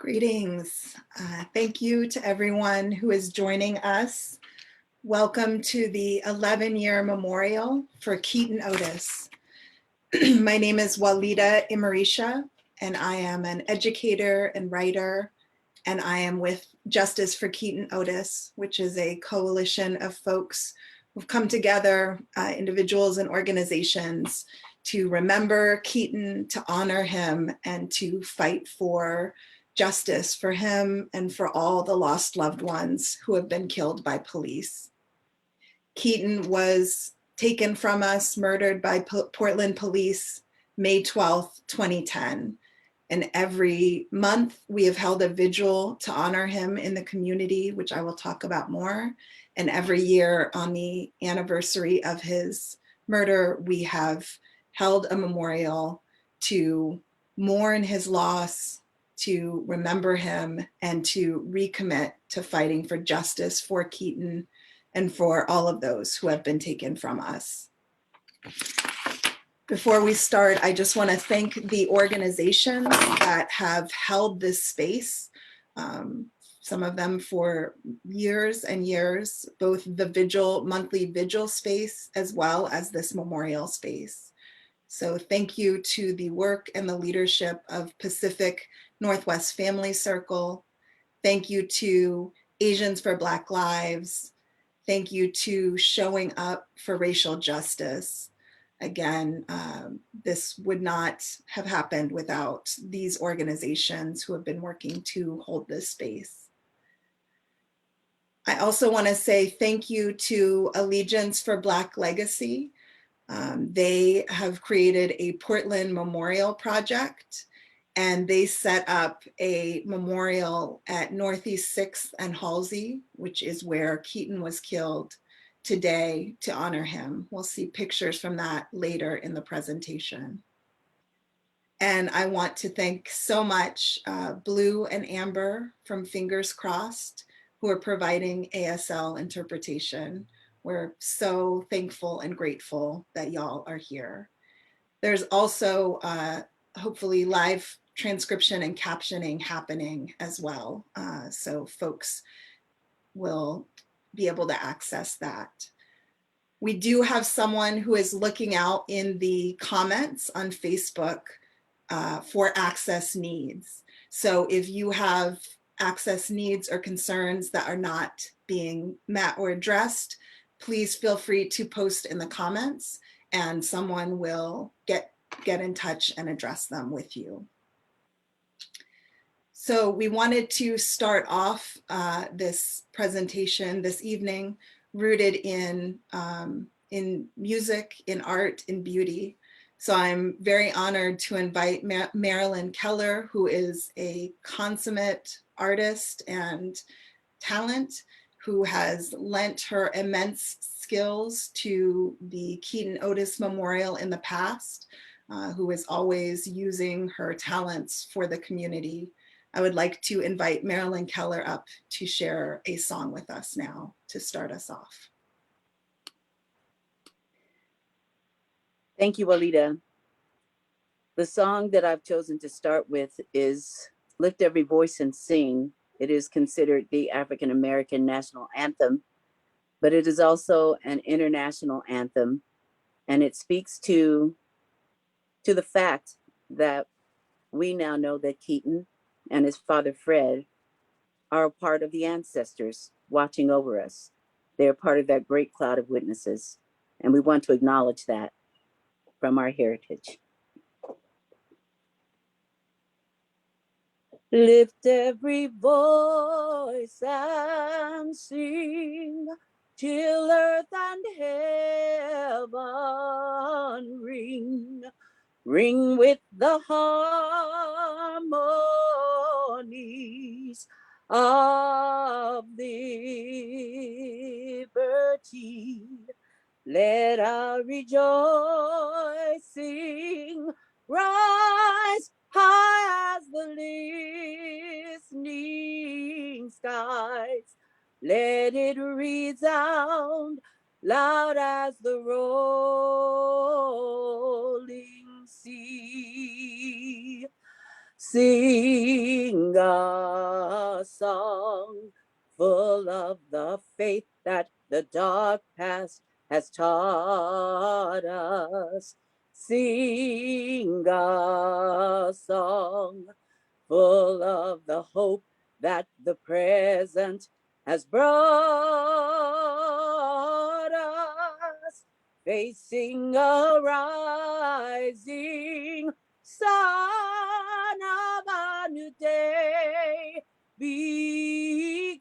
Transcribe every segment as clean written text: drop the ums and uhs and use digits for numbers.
Greetings. Thank you to everyone who is joining us. Welcome to the 11-year memorial for Keaton Otis. My name is Walida Imarisha, and I am an educator and writer, and I am with Justice for Keaton Otis, which is a coalition of folks who've come together, individuals and organizations, to remember Keaton, to honor him, and to fight for justice for him and for all the lost loved ones who have been killed by police. Keaton was taken from us, murdered by Portland police, May 12th, 2010. And every month we have held a vigil to honor him in the community, which I will talk about more. And every year on the anniversary of his murder, we have held a memorial to mourn his loss, to remember him, and to recommit to fighting for justice for Keaton and for all of those who have been taken from us. Before we start, I just want to thank the organizations that have held this space, some of them for years and years, both the monthly vigil space as well as this memorial space. So thank you to the work and the leadership of Pacific Northwest Family Circle. Thank you to Asians for Black Lives. Thank you to Showing Up for Racial Justice. Again, this would not have happened without these organizations who have been working to hold this space. I also want to say thank you to Allegiance for Black Legacy. They have created a Portland Memorial Project, and they set up a memorial at Northeast 6th and Halsey, which is where Keaton was killed, today to honor him. We'll see pictures from that later in the presentation. And I want to thank so much Blue and Amber from Fingers Crossed, who are providing ASL interpretation. We're so thankful and grateful that y'all are here. There's also hopefully live transcription and captioning happening as well. So folks will be able to access that. We do have someone who is looking out in the comments on Facebook for access needs. So if you have access needs or concerns that are not being met or addressed, please feel free to post in the comments and someone will get in touch and address them with you. So we wanted to start off this presentation this evening rooted in music, in art, in beauty. So I'm very honored to invite Marilyn Keller, who is a consummate artist and talent, who has lent her immense skills to the Keaton Otis Memorial in the past, who is always using her talents for the community. I would like to invite Marilyn Keller up to share a song with us now to start us off. Thank you, Walida. The song that I've chosen to start with is Lift Every Voice and Sing. It is considered the African American national anthem, but it is also an international anthem. And it speaks to the fact that we now know that Keaton and his father, Fred, are a part of the ancestors watching over us. They're part of that great cloud of witnesses. And we want to acknowledge that from our heritage. Lift every voice and sing till earth and heaven ring. Ring with the harmonies of liberty. Let our rejoicing rise high as the listening skies. Let it resound loud as the rolling sea. Sing a song full of the faith that the dark past has taught us. Sing a song full of the hope that the present has brought us, facing a rising sun of a new day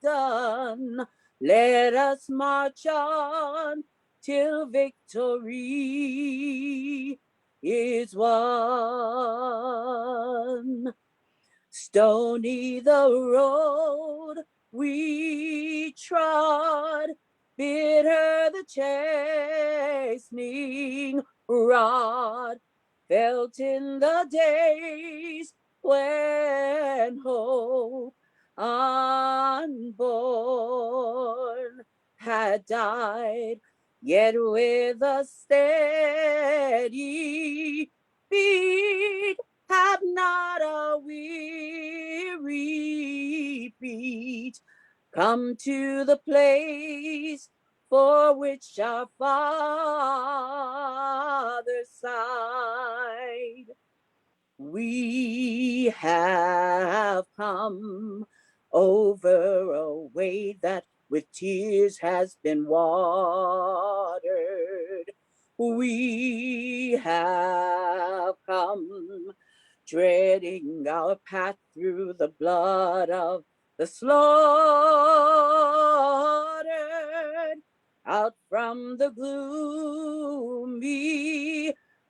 begun. Let us march on till victory is won. Stony the road we trod, bitter the chastening rod, felt in the days when hope unborn had died, yet with a steady beat have not a weary beat come to the place for which our Father sighed. We have come over a way that with tears has been watered. We have come treading our path through the blood of the slaughtered, out from the gloomy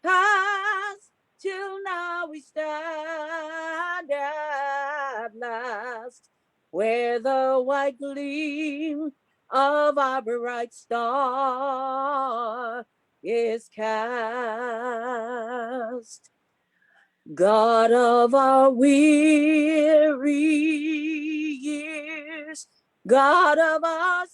past, till now we stand at last, where the white gleam of our bright star is cast. God of our weary years, God of our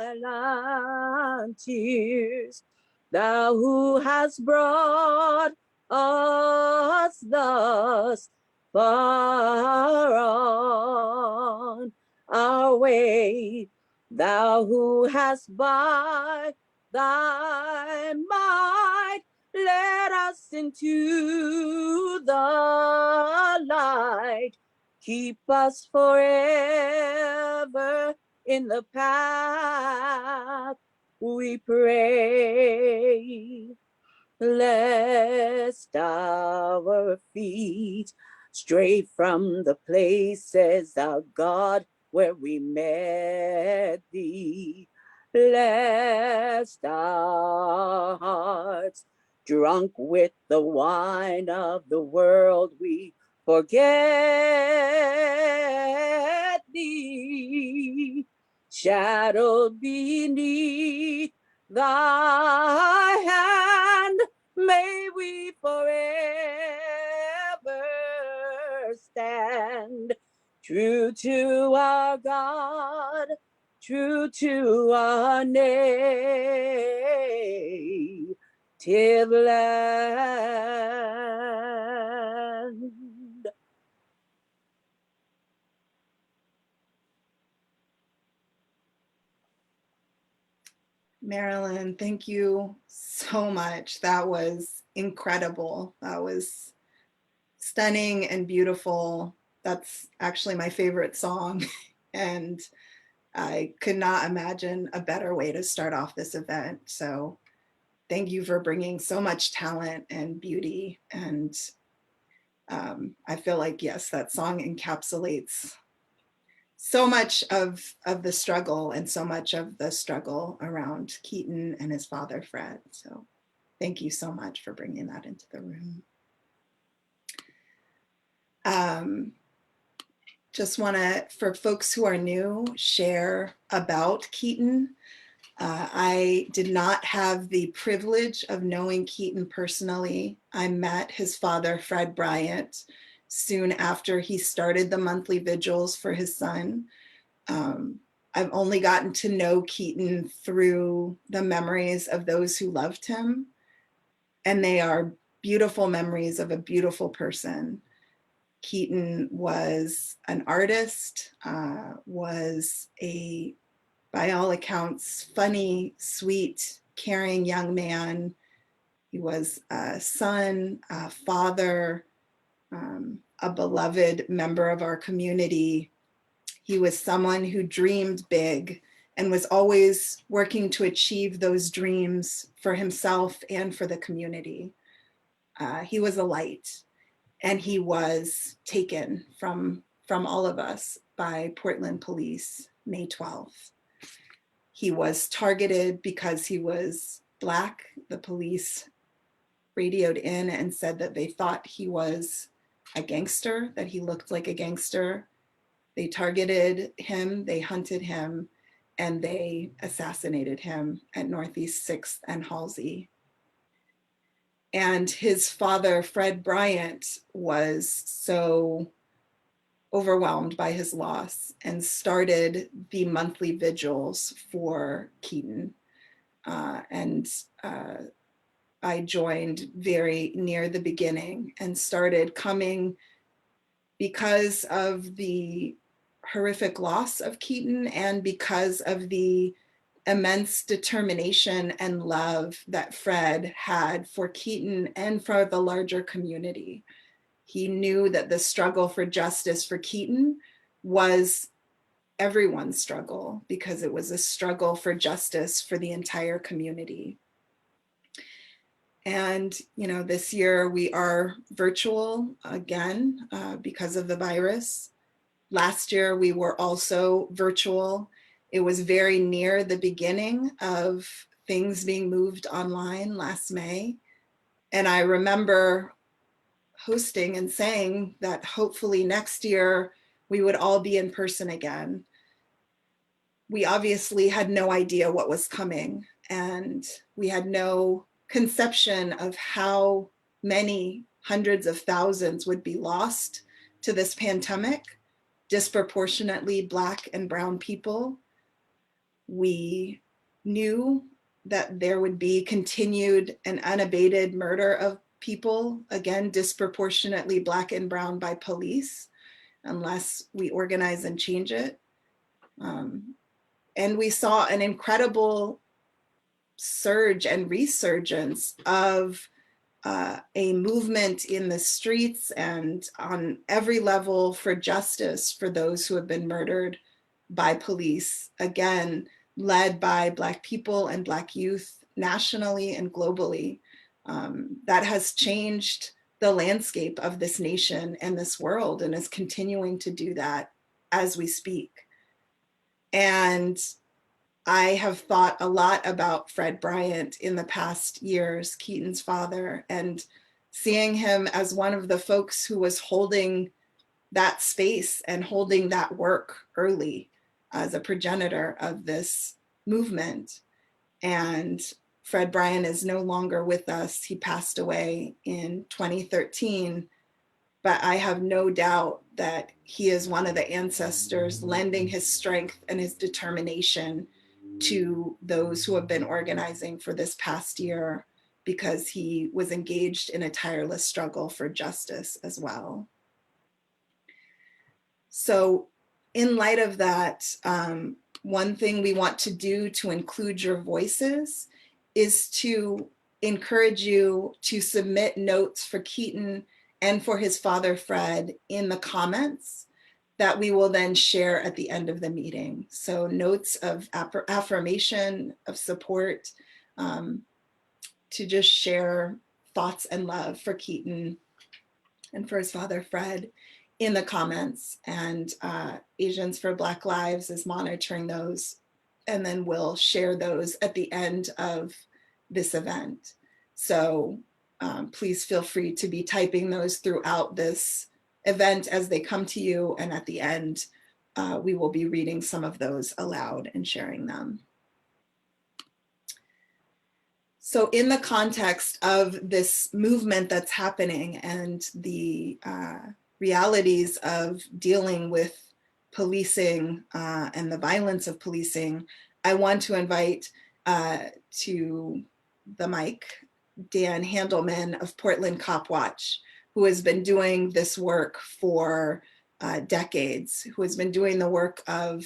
silent tears, thou who hast brought us thus far on our way, thou who hast by thy might led us into the light. Keep us forever in the path, we pray. Lest our feet stray from the places, our God, where we met thee. Lest our hearts, drunk with the wine of the world, we forget thee. Shadowed beneath thy hand, may we forever stand, true to our God, true to our native land. Marilyn, thank you so much. That was incredible. That was stunning and beautiful. That's actually my favorite song. And I could not imagine a better way to start off this event. So thank you for bringing so much talent and beauty. And I feel like, yes, that song encapsulates so much of the struggle and so much of the struggle around Keaton and his father, Fred. So thank you so much for bringing that into the room. Just want to, for folks who are new, share about Keaton. I did not have the privilege of knowing Keaton personally. I met his father, Fred Bryant, soon after he started the monthly vigils for his son. I've only gotten to know Keaton through the memories of those who loved him, and they are beautiful memories of a beautiful person. Keaton was an artist, was a, by all accounts, funny, sweet, caring young man. He was a son, a father, a beloved member of our community. He was someone who dreamed big and was always working to achieve those dreams for himself and for the community. He was a light, and he was taken from all of us by Portland police May 12th. He was targeted because he was Black. The police radioed in and said that they thought he was a gangster, that he looked like a gangster. They targeted him, they hunted him, and they assassinated him at Northeast 6th and Halsey. And his father, Fred Bryant, was so overwhelmed by his loss and started the monthly vigils for Keaton. I joined very near the beginning and started coming because of the horrific loss of Keaton and because of the immense determination and love that Fred had for Keaton and for the larger community. He knew that the struggle for justice for Keaton was everyone's struggle because it was a struggle for justice for the entire community. And, you know, this year we are virtual again because of the virus. Last year we were also virtual. It was very near the beginning of things being moved online last May. And I remember hosting and saying that hopefully next year we would all be in person again. We obviously had no idea what was coming, and we had no conception of how many hundreds of thousands would be lost to this pandemic, disproportionately Black and brown people. We knew that there would be continued and unabated murder of people, again, disproportionately Black and brown by police, unless we organize and change it. And we saw an incredible surge and resurgence of a movement in the streets and on every level for justice for those who have been murdered by police, again, led by Black people and Black youth nationally and globally. That has changed the landscape of this nation and this world and is continuing to do that as we speak. And I have thought a lot about Fred Bryant in the past years, Keaton's father, and seeing him as one of the folks who was holding that space and holding that work early as a progenitor of this movement. And Fred Bryant is no longer with us. He passed away in 2013, but I have no doubt that he is one of the ancestors lending his strength and his determination to those who have been organizing for this past year, because he was engaged in a tireless struggle for justice as well. So in light of that, one thing we want to do to include your voices is to encourage you to submit notes for Keaton and for his father, Fred, in the comments that we will then share at the end of the meeting. So notes of affirmation, of support, to just share thoughts and love for Keaton and for his father, Fred, in the comments. And Asians for Black Lives is monitoring those, and then we'll share those at the end of this event. So please feel free to be typing those throughout this event as they come to you. And at the end, we will be reading some of those aloud and sharing them. So in the context of this movement that's happening and the realities of dealing with policing and the violence of policing, I want to invite to the mic Dan Handelman of Portland Cop Watch, who has been doing this work for decades, who has been doing the work of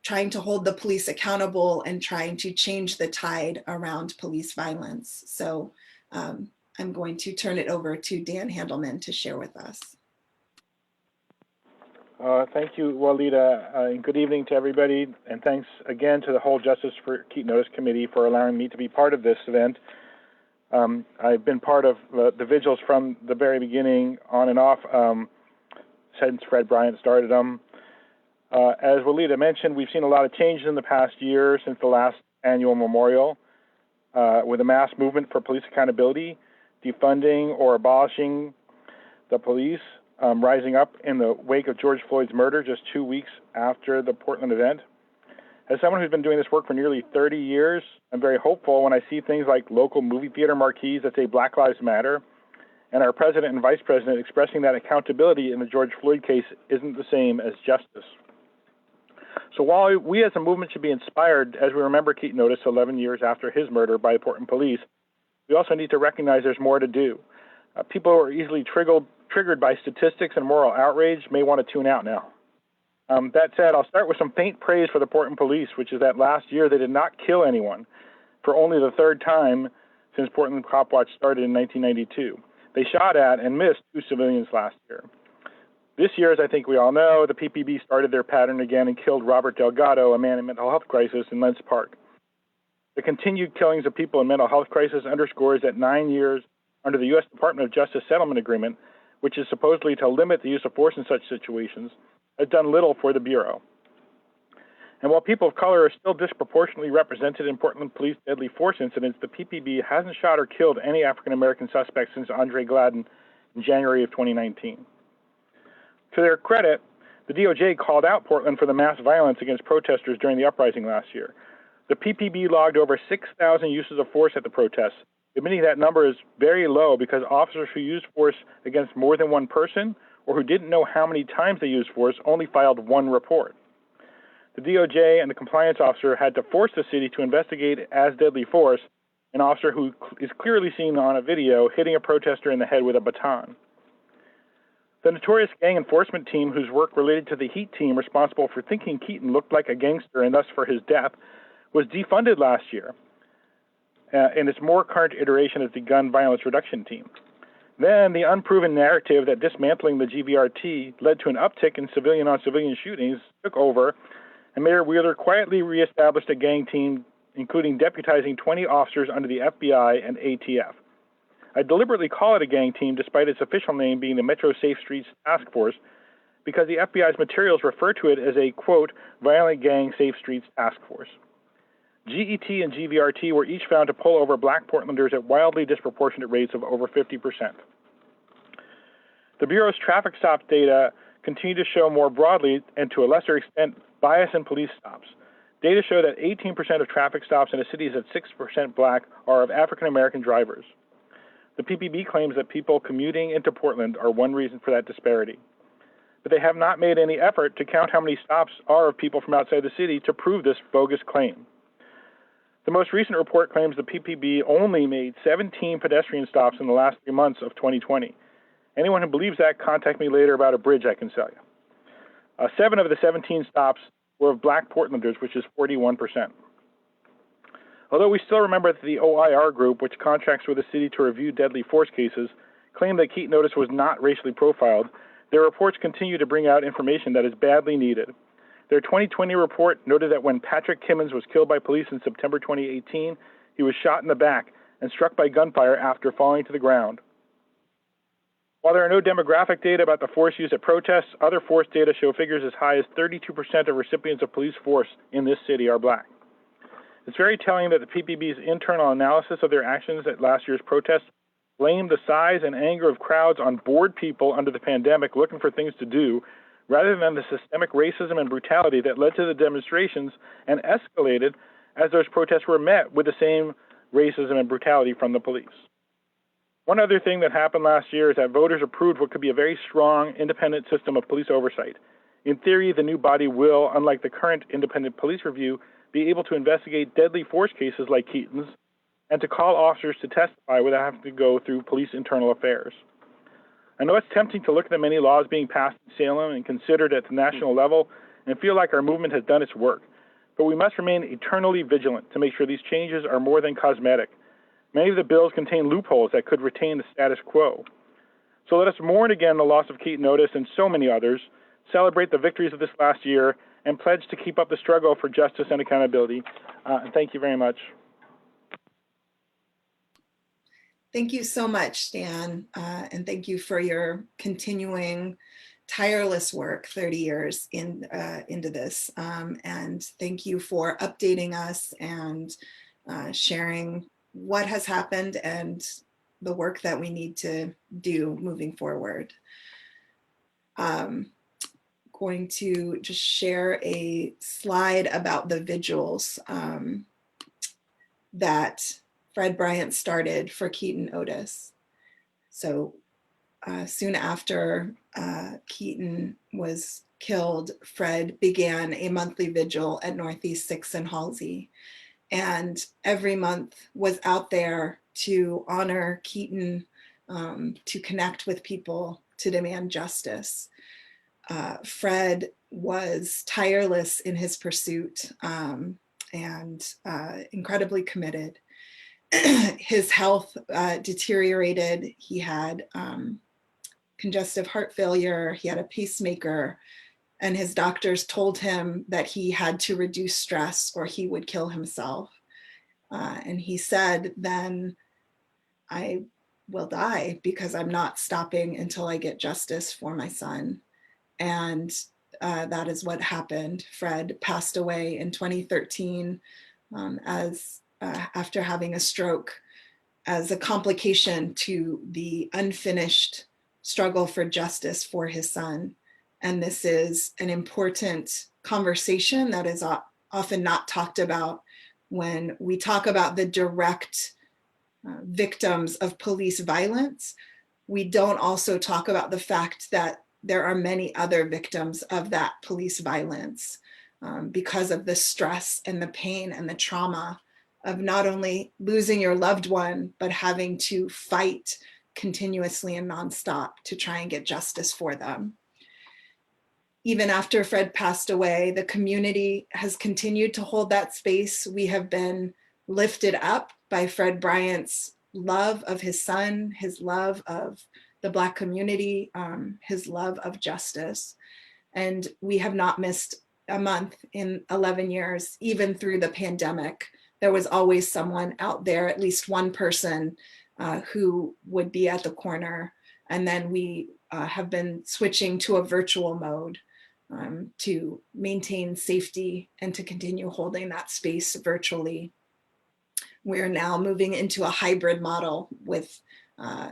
trying to hold the police accountable and trying to change the tide around police violence. So I'm going to turn it over to Dan Handelman to share with us. Thank you, Walida, and good evening to everybody. And thanks again to the whole Justice for Keaton Otis Committee for allowing me to be part of this event. I've been part of the vigils from the very beginning, on and off, since Fred Bryant started them. As Walida mentioned, we've seen a lot of changes in the past year since the last annual memorial, with a mass movement for police accountability, defunding or abolishing the police, rising up in the wake of George Floyd's murder just 2 weeks after the Portland event. As someone who's been doing this work for nearly 30 years, I'm very hopeful when I see things like local movie theater marquees that say Black Lives Matter, and our president and vice president expressing that accountability in the George Floyd case isn't the same as justice. So while we as a movement should be inspired as we remember Keaton Otis 11 years after his murder by the Portland police, we also need to recognize there's more to do. People who are easily triggered by statistics and moral outrage may want to tune out now. That said, I'll start with some faint praise for the Portland police, which is that last year they did not kill anyone for only the third time since Portland Cop Watch started in 1992. They shot at and missed 2 civilians last year. This year, as I think we all know, the PPB started their pattern again and killed Robert Delgado, a man in mental health crisis in Lents Park. The continued killings of people in mental health crisis underscores that 9 years under the U.S. Department of Justice settlement agreement, which is supposedly to limit the use of force in such situations, has done little for the Bureau. And while people of color are still disproportionately represented in Portland police deadly force incidents, the PPB hasn't shot or killed any African-American suspects since Andre Gladden in January of 2019. To their credit, the DOJ called out Portland for the mass violence against protesters during the uprising last year. The PPB logged over 6,000 uses of force at the protests, admitting that number is very low because officers who used force against more than one person or who didn't know how many times they used force only filed 1 report. The DOJ and the compliance officer had to force the city to investigate as deadly force an officer who is clearly seen on a video hitting a protester in the head with a baton. The notorious gang enforcement team, whose work related to the Heat team responsible for thinking Keaton looked like a gangster and thus for his death, was defunded last year in its more current iteration as the Gun Violence Reduction Team. Then the unproven narrative that dismantling the GVRT led to an uptick in civilian-on-civilian shootings took over, and Mayor Wheeler quietly reestablished a gang team, including deputizing 20 officers under the FBI and ATF. I deliberately call it a gang team despite its official name being the Metro Safe Streets Task Force, because the FBI's materials refer to it as a, quote, violent gang safe streets task force. GET and GVRT were each found to pull over black Portlanders at wildly disproportionate rates of over 50%. The Bureau's traffic stop data continue to show more broadly, and to a lesser extent, bias in police stops. Data show that 18% of traffic stops in a city that's 6% black are of African-American drivers. The PPB claims that people commuting into Portland are one reason for that disparity. But they have not made any effort to count how many stops are of people from outside the city to prove this bogus claim. The most recent report claims the PPB only made 17 pedestrian stops in the last 3 months of 2020. Anyone who believes that, contact me later about a bridge I can sell you. 7 of the 17 stops were of black Portlanders, which is 41%. Although we still remember that the OIR group, which contracts with the city to review deadly force cases, claimed that Keaton Otis was not racially profiled, their reports continue to bring out information that is badly needed. Their 2020 report noted that when Patrick Kimmons was killed by police in September 2018, he was shot in the back and struck by gunfire after falling to the ground. While there are no demographic data about the force used at protests, other force data show figures as high as 32% of recipients of police force in this city are black. It's very telling that the PPB's internal analysis of their actions at last year's protests blamed the size and anger of crowds on bored people under the pandemic looking for things to do, rather than the systemic racism and brutality that led to the demonstrations and escalated as those protests were met with the same racism and brutality from the police. One other thing that happened last year is that voters approved what could be a very strong independent system of police oversight. In theory, the new body will, unlike the current independent police review, be able to investigate deadly force cases like Keaton's and to call officers to testify without having to go through police internal affairs. I know it's tempting to look at the many laws being passed in Salem and considered at the national level and feel like our movement has done its work, but we must remain eternally vigilant to make sure these changes are more than cosmetic. Many of the bills contain loopholes that could retain the status quo. So let us mourn again the loss of Keaton Otis and so many others, celebrate the victories of this last year, and pledge to keep up the struggle for justice and accountability. And thank you very much. Thank you so much, Dan, and thank you for your continuing tireless work 30 years into this. And thank you for updating us and sharing what has happened and the work that we need to do moving forward. Going to just share a slide about the vigils that Fred Bryant started for Keaton Otis. So soon after Keaton was killed, Fred began a monthly vigil at Northeast 6th and Halsey. And every month was out there to honor Keaton, to connect with people, to demand justice. Fred was tireless in his pursuit and incredibly committed. His health deteriorated. He had congestive heart failure. He had a pacemaker, and his doctors told him that he had to reduce stress or he would kill himself. And he said, then I will die because I'm not stopping until I get justice for my son. And that is what happened. Fred passed away in 2013 after having a stroke as a complication to the unfinished struggle for justice for his son. And this is an important conversation that is often not talked about when we talk about the direct victims of police violence. We don't also talk about the fact that there are many other victims of that police violence because of the stress and the pain and the trauma of not only losing your loved one, but having to fight continuously and nonstop to try and get justice for them. Even after Fred passed away, the community has continued to hold that space. We have been lifted up by Fred Bryant's love of his son, his love of the Black community, his love of justice. And we have not missed a month in 11 years, even through the pandemic. There was always someone out there, at least one person who would be at the corner. And then we have been switching to a virtual mode to maintain safety and to continue holding that space virtually. We're now moving into a hybrid model with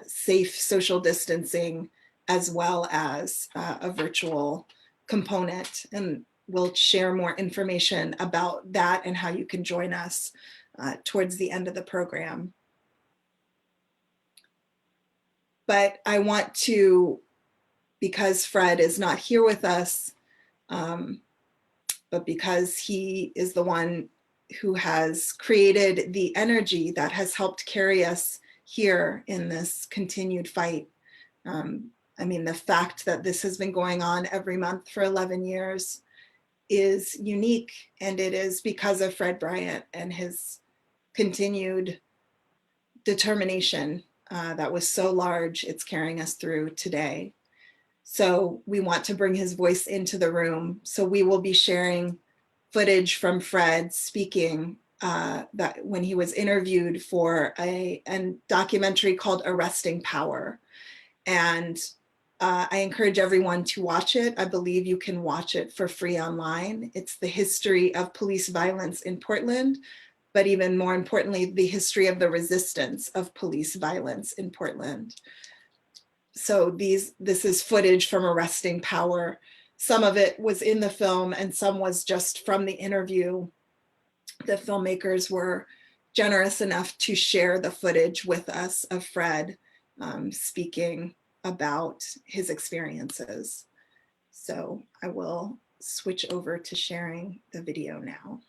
safe social distancing as well as a virtual component. And we'll share more information about that and how you can join us towards the end of the program. But I want to, because Fred is not here with us, but because he is the one who has created the energy that has helped carry us here in this continued fight. I mean, the fact that this has been going on every month for 11 years is unique, and it is because of Fred Bryant and his continued determination that was so large, it's carrying us through today. So we want to bring his voice into the room. So we will be sharing footage from Fred speaking that when he was interviewed for a documentary called Arresting Power. And I encourage everyone to watch it. I believe you can watch it for free online. It's the history of police violence in Portland, but even more importantly, the history of the resistance of police violence in Portland. So this is footage from Arresting Power. Some of it was in the film and some was just from the interview. The filmmakers were generous enough to share the footage with us of Fred speaking about his experiences. So I will switch over to sharing the video now.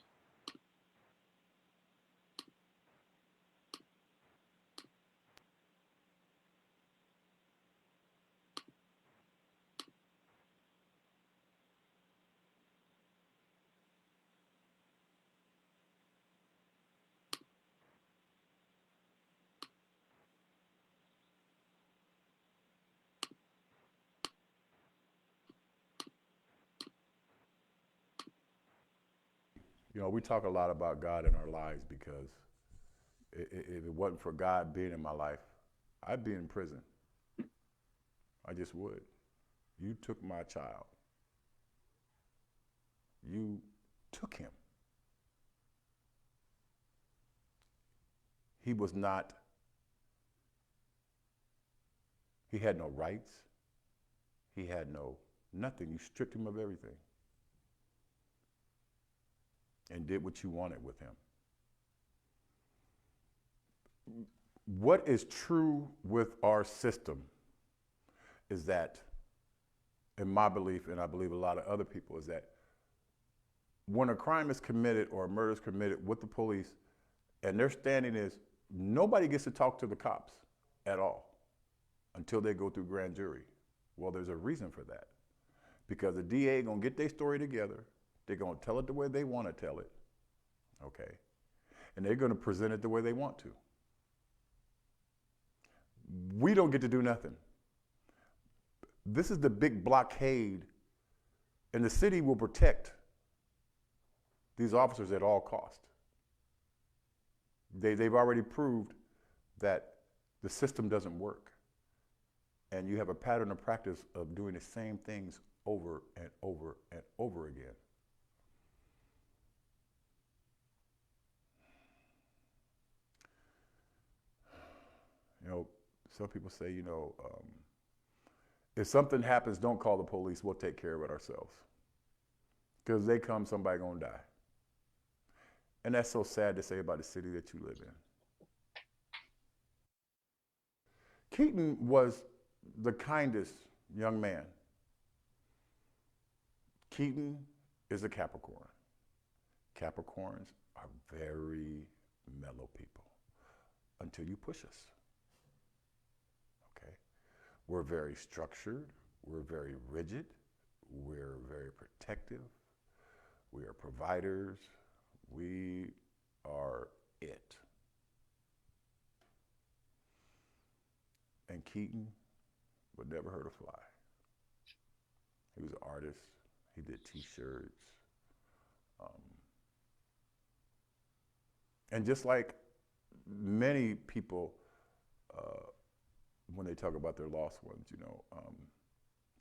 You know, we talk a lot about God in our lives because if it wasn't for God being in my life, I'd be in prison. I just would. You took my child. You took him. He was not, he had no rights. He had no nothing. You stripped him of everything and did what you wanted with him. What is true with our system is that, in my belief, and I believe a lot of other people, is that when a crime is committed or a murder is committed with the police, and their standing is nobody gets to talk to the cops at all until they go through grand jury. Well, there's a reason for that. Because the DA gonna get their story together, they're gonna tell it the way they want to tell it, okay? And they're gonna present it the way they want to. We don't get to do nothing. This is the big blockade, and the city will protect these officers at all costs. They've already proved that the system doesn't work. And you have a pattern of practice of doing the same things over and over and over again. You know, some people say, you know, if something happens, don't call the police, we'll take care of it ourselves. Because they come, somebody gonna die. And that's so sad to say about the city that you live in. Keaton was the kindest young man. Keaton is a Capricorn. Capricorns are very mellow people until you push us. Okay? We're very structured, we're very rigid, we're very protective, we are providers, we are it. And Keaton would never hurt a fly. He was an artist. He did t-shirts. And just like many people, when they talk about their lost ones, you know,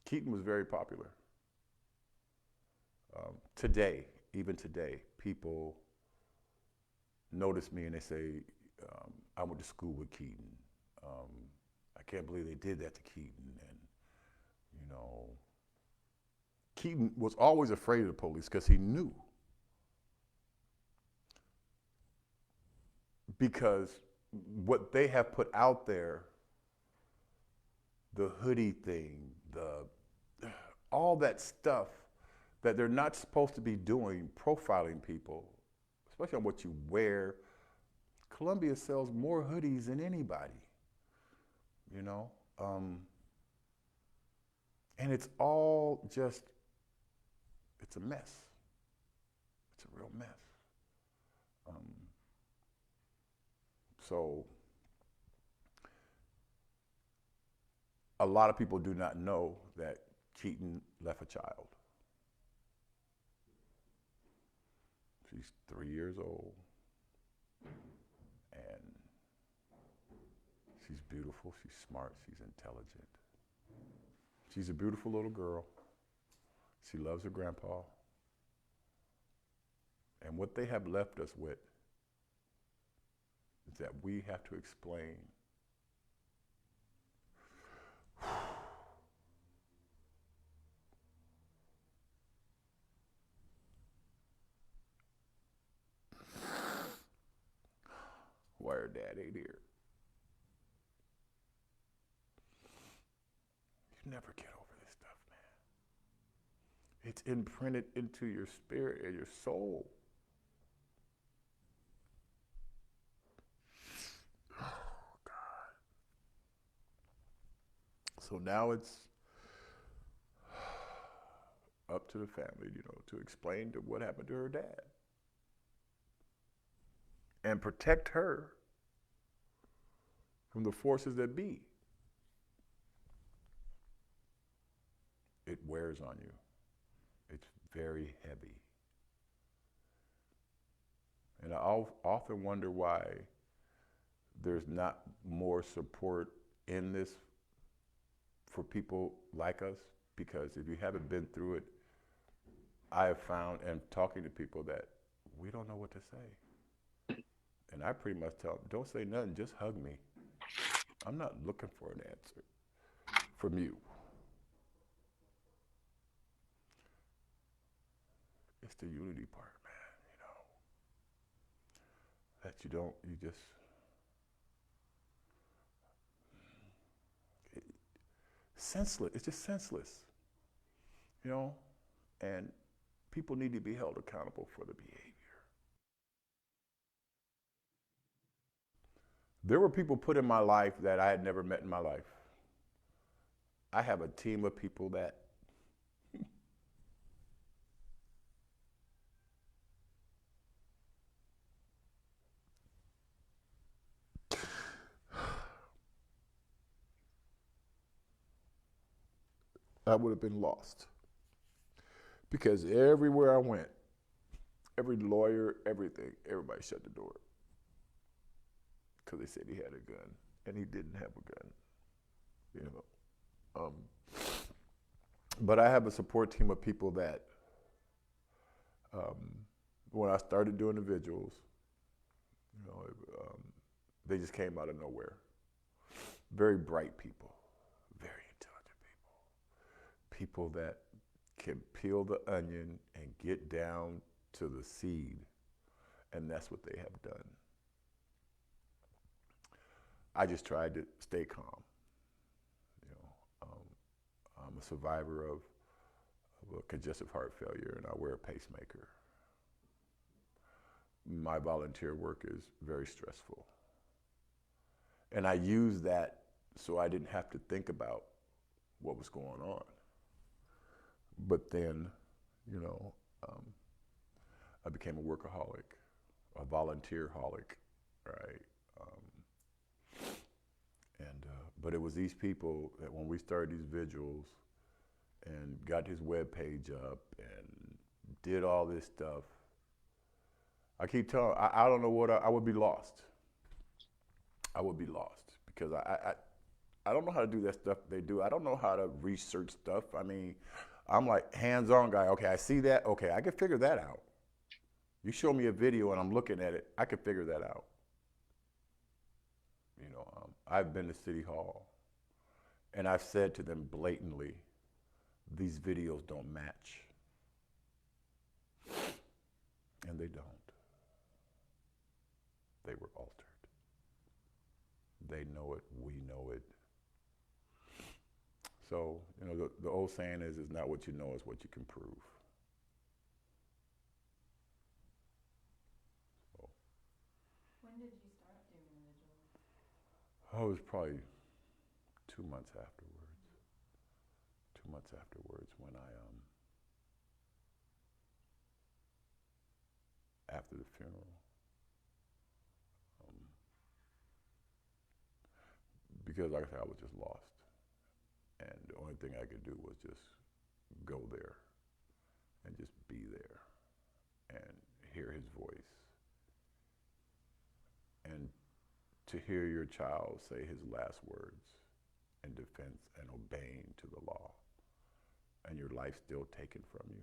Keaton was very popular. Today, even today, people notice me and they say, I went to school with Keaton. I can't believe they did that to Keaton. And, you know, Keaton was always afraid of the police because he knew. Because what they have put out there, the hoodie thing, all that stuff that they're not supposed to be doing, profiling people, especially on what you wear. Columbia sells more hoodies than anybody, you know? And it's all just, it's a mess. It's a real mess. So a lot of people do not know that Keaton left a child. She's 3 years old, and she's beautiful, she's smart, she's intelligent. She's a beautiful little girl. She loves her grandpa. And what they have left us with is that we have to explain why her dad ain't here. You never get over this stuff, man. It's imprinted into your spirit and your soul. Oh, God. So now it's up to the family, you know, to explain to what happened to her dad. And protect her from the forces that be. It wears on you. It's very heavy. And I often wonder why there's not more support in this for people like us, because if you haven't been through it, I have found, and talking to people, that we don't know what to say. And I pretty much tell them, don't say nothing, just hug me. I'm not looking for an answer from you. It's the unity part, man, that you just, senseless. It's just senseless, and people need to be held accountable for the behavior. There were people put in my life that I had never met in my life. I have a team of people that I would have been lost. Because everywhere I went, every lawyer, everything, everybody shut the door. Because they said he had a gun, and he didn't have a gun, But I have a support team of people that, when I started doing the vigils, they just came out of nowhere. Very bright people, very intelligent people that can peel the onion and get down to the seed, and that's what they have done. I just tried to stay calm. I'm a survivor of a congestive heart failure, and I wear a pacemaker. My volunteer work is very stressful. And I used that so I didn't have to think about what was going on. But then, I became a workaholic, a volunteer-holic, right? But it was these people that when we started these vigils and got his webpage up and did all this stuff, I keep telling, I don't know what, I would be lost. I would be lost because I don't know how to do that stuff they do. I don't know how to research stuff. I mean, I'm like hands-on guy. Okay, I see that. Okay, I can figure that out. You show me a video and I'm looking at it, I can figure that out. I've been to City Hall and I've said to them blatantly, these videos don't match. And they don't. They were altered. They know it, we know it. So, the old saying is not what you know, it's what you can prove. So, when did you start doing the vigil? Oh, it was probably 2 months afterwards. 2 months afterwards when after the funeral. Because like I said, I was just lost. And the only thing I could do was just go there and just be there and hear his voice. And to hear your child say his last words in defense and obeying to the law, and your life still taken from you.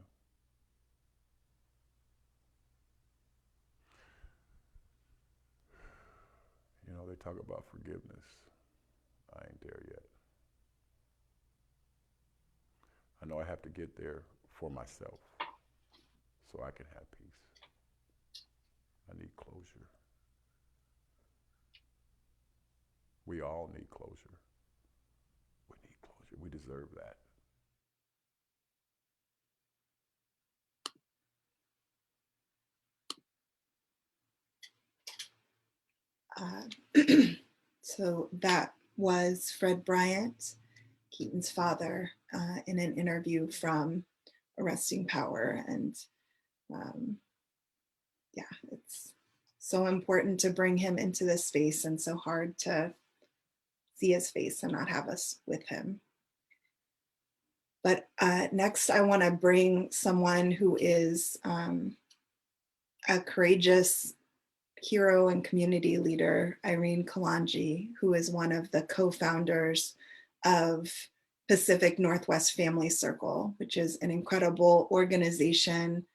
They talk about forgiveness. I ain't there yet. I know I have to get there for myself so I can have peace. I need closure. We all need closure. We need closure. We deserve that. So that was Fred Bryant, Keaton's father, in an interview from Arresting Power. And it's so important to bring him into this space and so hard to see his face and not have us with him. But next, I want to bring someone who is a courageous hero and community leader, Irene Kalanji, who is one of the co-founders of Pacific Northwest Family Circle, which is an incredible organization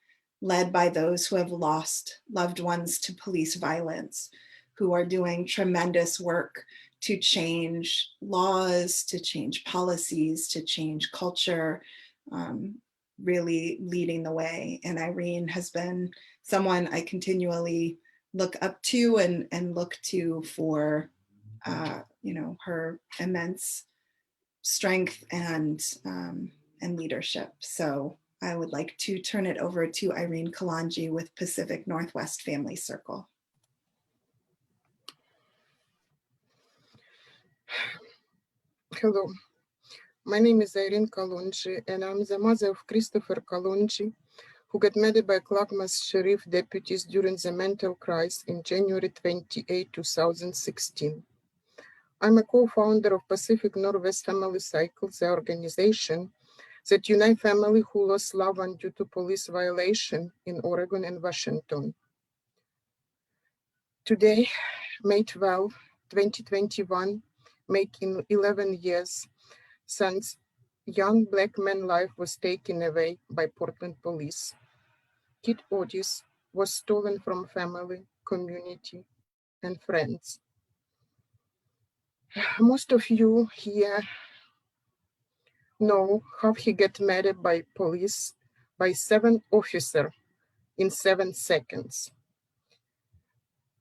led by those who have lost loved ones to police violence, who are doing tremendous work to change laws, to change policies, to change culture, really leading the way. And Irene has been someone I continually look up to and look to for, her immense strength and leadership. So I would like to turn it over to Irene Kalanji with Pacific Northwest Family Circle. Hello, my name is Irene Kalonji, and I'm the mother of Christopher Kalonji, who got murdered by Clackamas Sheriff deputies during the mental crisis in January 28, 2016. I'm a co-founder of Pacific Northwest Family Cycle, the organization that unites families who lost loved ones due to police violation in Oregon and Washington. Today, May 12, 2021, making 11 years since young Black man's life was taken away by Portland police. Keaton Otis was stolen from family, community, and friends. Most of you here know how he got murdered by police by 7 officers in 7 seconds.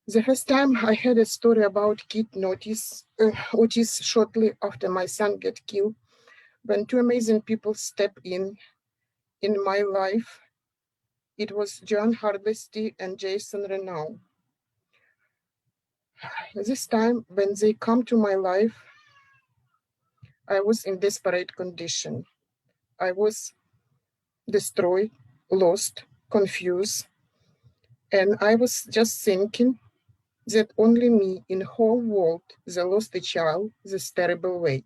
The first time I heard a story about Keaton Otis shortly after my son got killed, when 2 amazing people stepped in my life. It was John Hardesty and Jason Renaud. This time, when they come to my life, I was in desperate condition. I was destroyed, lost, confused, and I was just thinking that only me in whole world that lost a child this terrible way.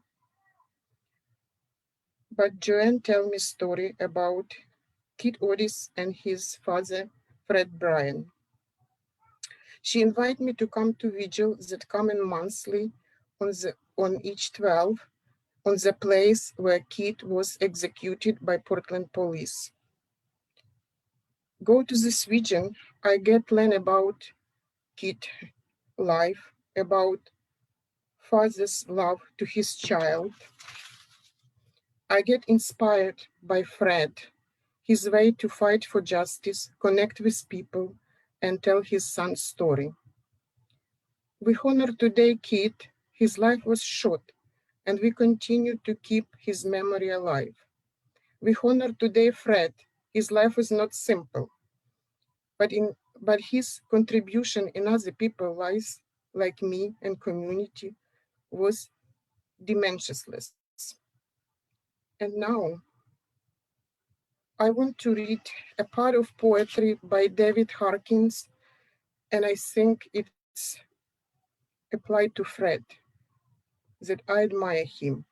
But Joanne tell me story about Keaton Otis and his father, Fred Bryan. She invited me to come to vigil that come in monthly on each 12 on the place where Keaton was executed by Portland police. Go to this vigil, I get learn about Keaton's life, about father's love to his child. I get inspired by Fred, his way to fight for justice, connect with people, and tell his son's story. We honor today Keaton. His life was short, and we continue to keep his memory alive. We honor today Fred. His life was not simple, but his contribution in other people's lives, like me and community, was dimensionless. And now, I want to read a part of poetry by David Harkins, and I think it's applied to Fred, that I admire him.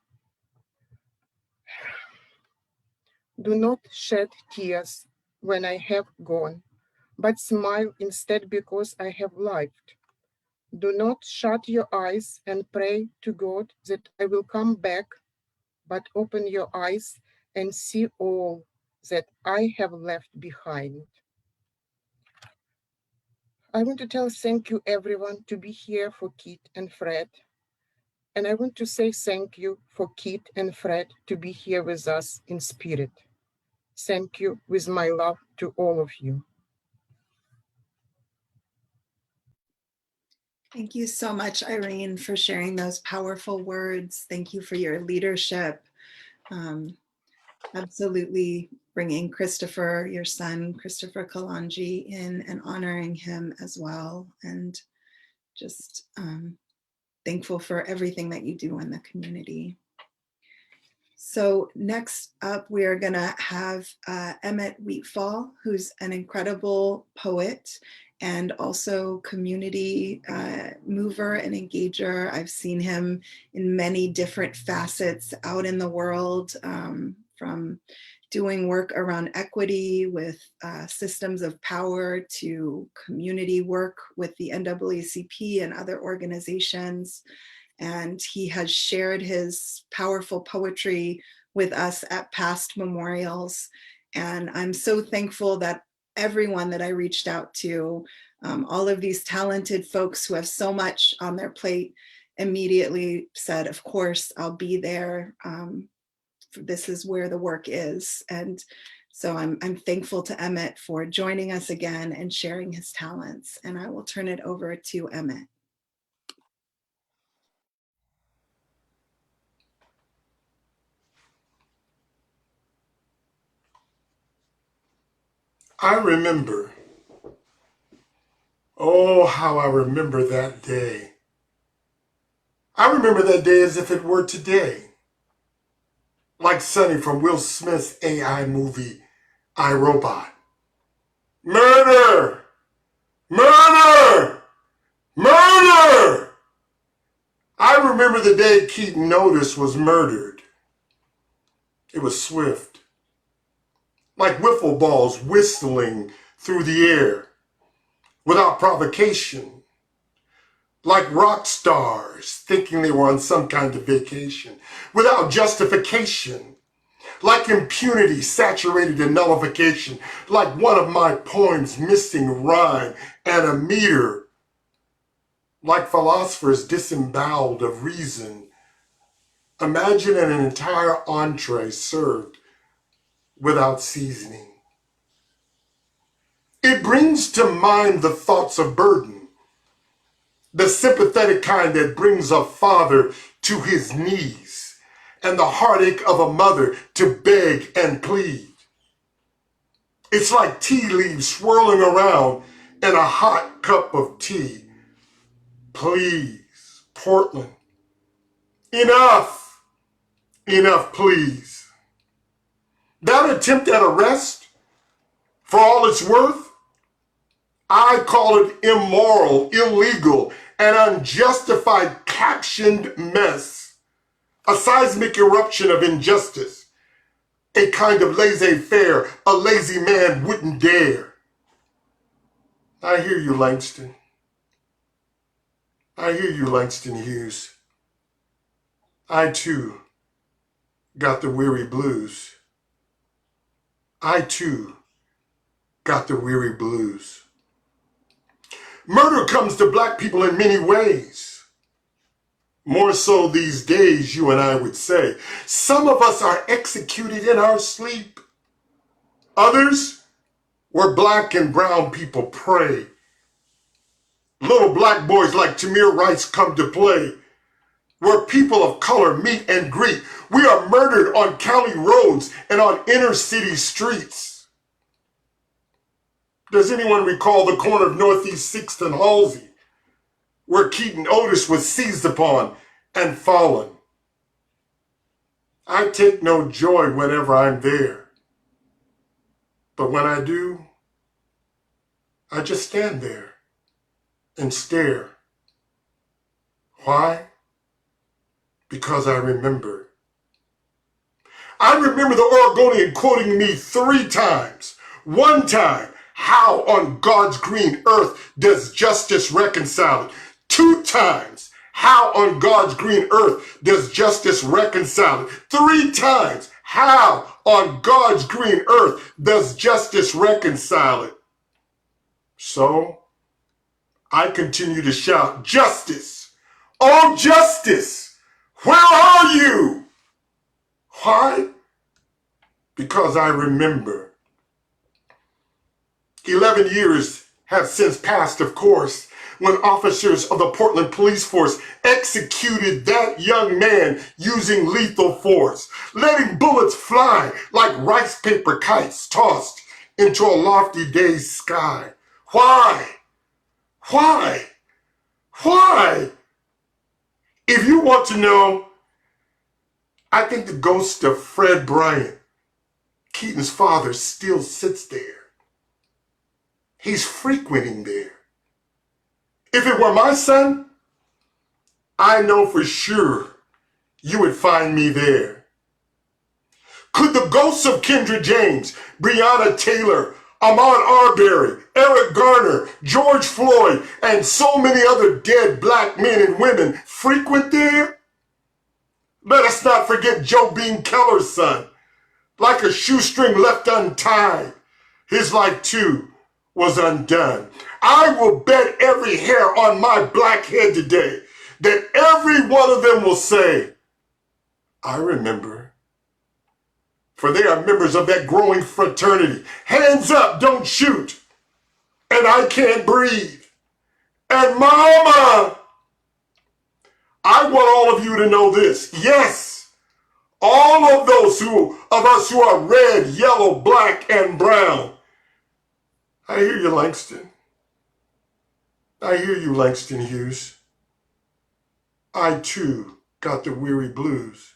Do not shed tears when I have gone, but smile instead because I have lived. Do not shut your eyes and pray to God that I will come back, but open your eyes and see all that I have left behind. I want to tell thank you everyone to be here for Keaton and Fred. And I want to say thank you for Keaton and Fred to be here with us in spirit. Thank you with my love to all of you. Thank you so much, Irene, for sharing those powerful words. Thank you for your leadership. Absolutely bringing Christopher, your son, Christopher Kalanji, in and honoring him as well. And just thankful for everything that you do in the community. So next up, we are gonna have Emmett Wheatfall, who's an incredible poet and also community mover and engager. I've seen him in many different facets out in the world, from doing work around equity with systems of power to community work with the NAACP and other organizations. And he has shared his powerful poetry with us at past memorials. And I'm so thankful that everyone that I reached out to, all of these talented folks who have so much on their plate, immediately said, of course, I'll be there. This is where the work is. And so I'm thankful to Emmett for joining us again and sharing his talents. And I will turn it over to Emmett. I remember, oh, how I remember that day. I remember that day as if it were today. Like Sonny from Will Smith's AI movie, I, Robot. Murder! Murder! Murder! I remember the day Keaton Otis was murdered. It was swift. Like wiffle balls whistling through the air, without provocation. Like rock stars thinking they were on some kind of vacation, without justification. Like impunity saturated in nullification, like one of my poems missing rhyme and a meter. Like philosophers disemboweled of reason. Imagine an entire entree served without seasoning. It brings to mind the thoughts of burden, the sympathetic kind that brings a father to his knees, and the heartache of a mother to beg and plead. It's like tea leaves swirling around in a hot cup of tea. Please, Portland, enough, enough, please. That attempt at arrest, for all it's worth, I call it immoral, illegal, and unjustified captioned mess. A seismic eruption of injustice. A kind of laissez-faire a lazy man wouldn't dare. I hear you, Langston. I hear you, Langston Hughes. I, too, got the weary blues. I, too, got the weary blues. Murder comes to black people in many ways. More so these days, you and I would say. Some of us are executed in our sleep. Others, where black and brown people pray. Little black boys like Tamir Rice come to play. Where people of color meet and greet. We are murdered on county roads and on inner city streets. Does anyone recall the corner of Northeast 6th and Halsey, where Keaton Otis was seized upon and fallen? I take no joy whenever I'm there. But when I do, I just stand there and stare. Why? Because I remember. I remember the Oregonian quoting me 3 times. One time, how on God's green earth does justice reconcile it? 2 times, how on God's green earth does justice reconcile it? 3 times, how on God's green earth does justice reconcile it? So, I continue to shout, justice! Oh, justice! Where are you? Why? Because I remember. 11 years have since passed, of course, when officers of the Portland Police Force executed that young man using lethal force, letting bullets fly like rice paper kites tossed into a lofty day's sky. Why? Why? Why? If you want to know, I think the ghost of Fred Bryant, Keaton's father, still sits there. He's frequenting there. If it were my son, I know for sure you would find me there. Could the ghosts of Kendra James, Breonna Taylor, Ahmaud Arbery, Eric Garner, George Floyd, and so many other dead black men and women frequent there? Let us not forget Joe Bean Keller's son. Like a shoestring left untied, his life too was undone. I will bet every hair on my black head today that every one of them will say, I remember. For they are members of that growing fraternity. Hands up, don't shoot. And I can't breathe. And mama, I want all of you to know this. Yes, all of those of us who are red, yellow, black, and brown. I hear you, Langston. I hear you, Langston Hughes. I too got the weary blues.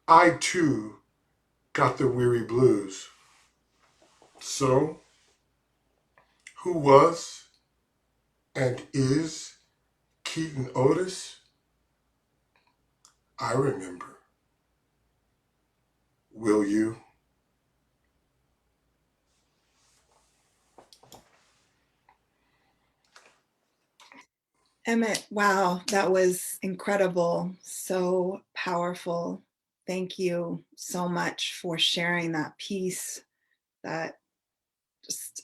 I too got the weary blues. So, who was and is Keaton Otis? I remember. Will you? Emmett, wow, that was incredible. So powerful. Thank you so much for sharing that piece that just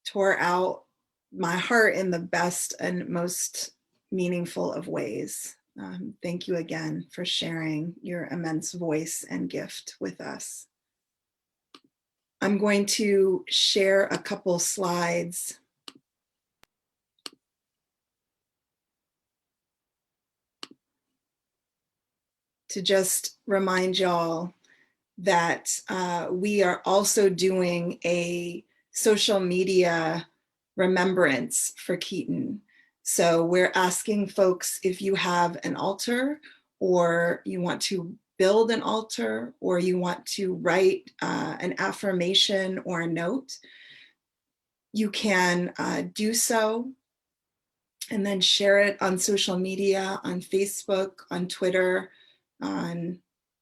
tore out my heart in the best and most meaningful of ways. Thank you again for sharing your immense voice and gift with us. I'm going to share a couple slides to just remind y'all that we are also doing a social media remembrance for Keaton. So we're asking folks if you have an altar or you want to build an altar or you want to write an affirmation or a note, you can do so and then share it on social media, on Facebook, on Twitter, on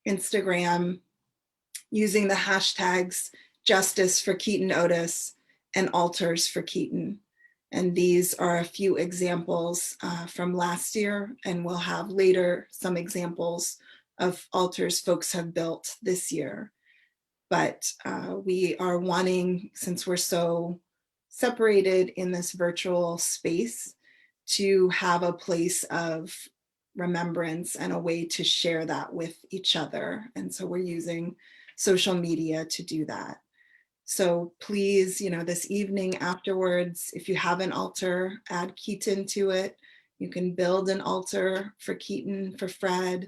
Instagram, using the hashtags Justice for Keaton Otis and Altars for Keaton. And these are a few examples from last year, and we'll have later some examples of altars folks have built this year. But we are wanting, since we're so separated in this virtual space, to have a place of remembrance and a way to share that with each other. And so we're using social media to do that. So please, this evening afterwards, if you have an altar, add Keaton to it. You can build an altar for Keaton, for Fred,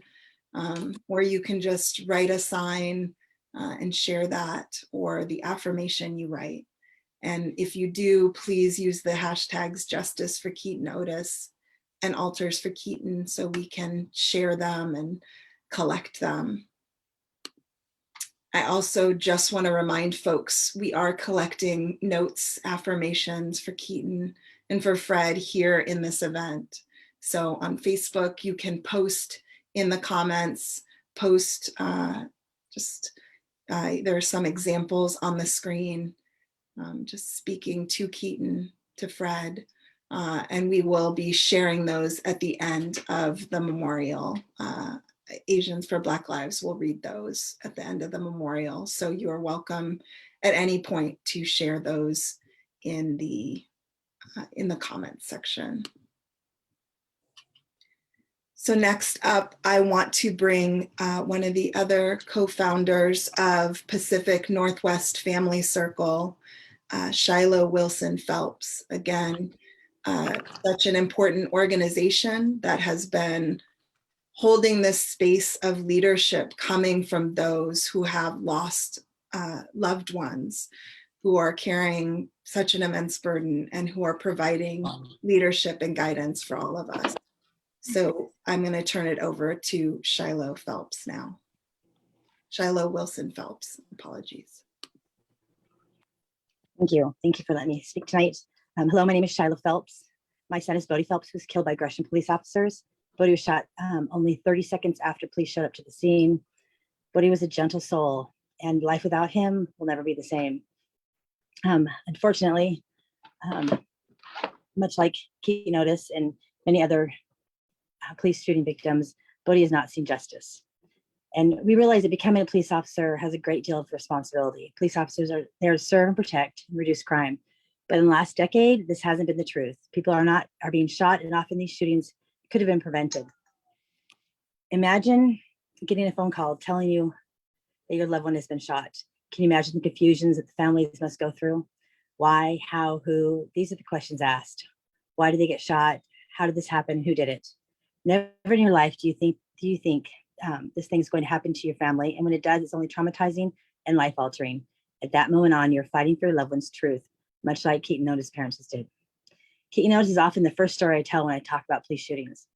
or you can just write a sign and share that, or the affirmation you write. And if you do, please use the hashtags Justice for Keaton Otis and Altars for Keaton so we can share them and collect them. I also just want to remind folks, we are collecting notes, affirmations for Keaton and for Fred here in this event. So on Facebook, you can post in the comments, there are some examples on the screen, just speaking to Keaton, to Fred, and we will be sharing those at the end of the memorial. Asians for Black Lives will read those at the end of the memorial. So you're welcome at any point to share those in the comments section. So next up, I want to bring one of the other co-founders of Pacific Northwest Family Circle, Shiloh Wilson Phelps. Again, such an important organization that has been holding this space of leadership coming from those who have lost loved ones, who are carrying such an immense burden and who are providing leadership and guidance for all of us. So I'm going to turn it over to Shiloh Phelps now. Shiloh Wilson Phelps, apologies. Thank you. Thank you for letting me speak tonight. Hello, my name is Shiloh Phelps. My son is Bodie Phelps, who was killed by Gresham police officers. Bodie was shot only 30 seconds after police showed up to the scene. Bodie was a gentle soul, and life without him will never be the same. Unfortunately, much like Keaton Otis and many other police shooting victims, Bodie has not seen justice. And we realize that becoming a police officer has a great deal of responsibility. Police officers are there to serve and protect and reduce crime. But in the last decade, this hasn't been the truth. People are being shot, and often these shootings could have been prevented. Imagine getting a phone call telling you that your loved one has been shot. Can you imagine the confusions that the families must go through? Why, how, who? These are the questions asked. Why did they get shot? How did this happen? Who did it? Never in your life do you think this thing's going to happen to your family. And when it does, it's only traumatizing and life altering. At that moment on, you're fighting for your loved one's truth, much like Keaton Otis' parents did. Keaton Otis is often the first story I tell when I talk about police shootings.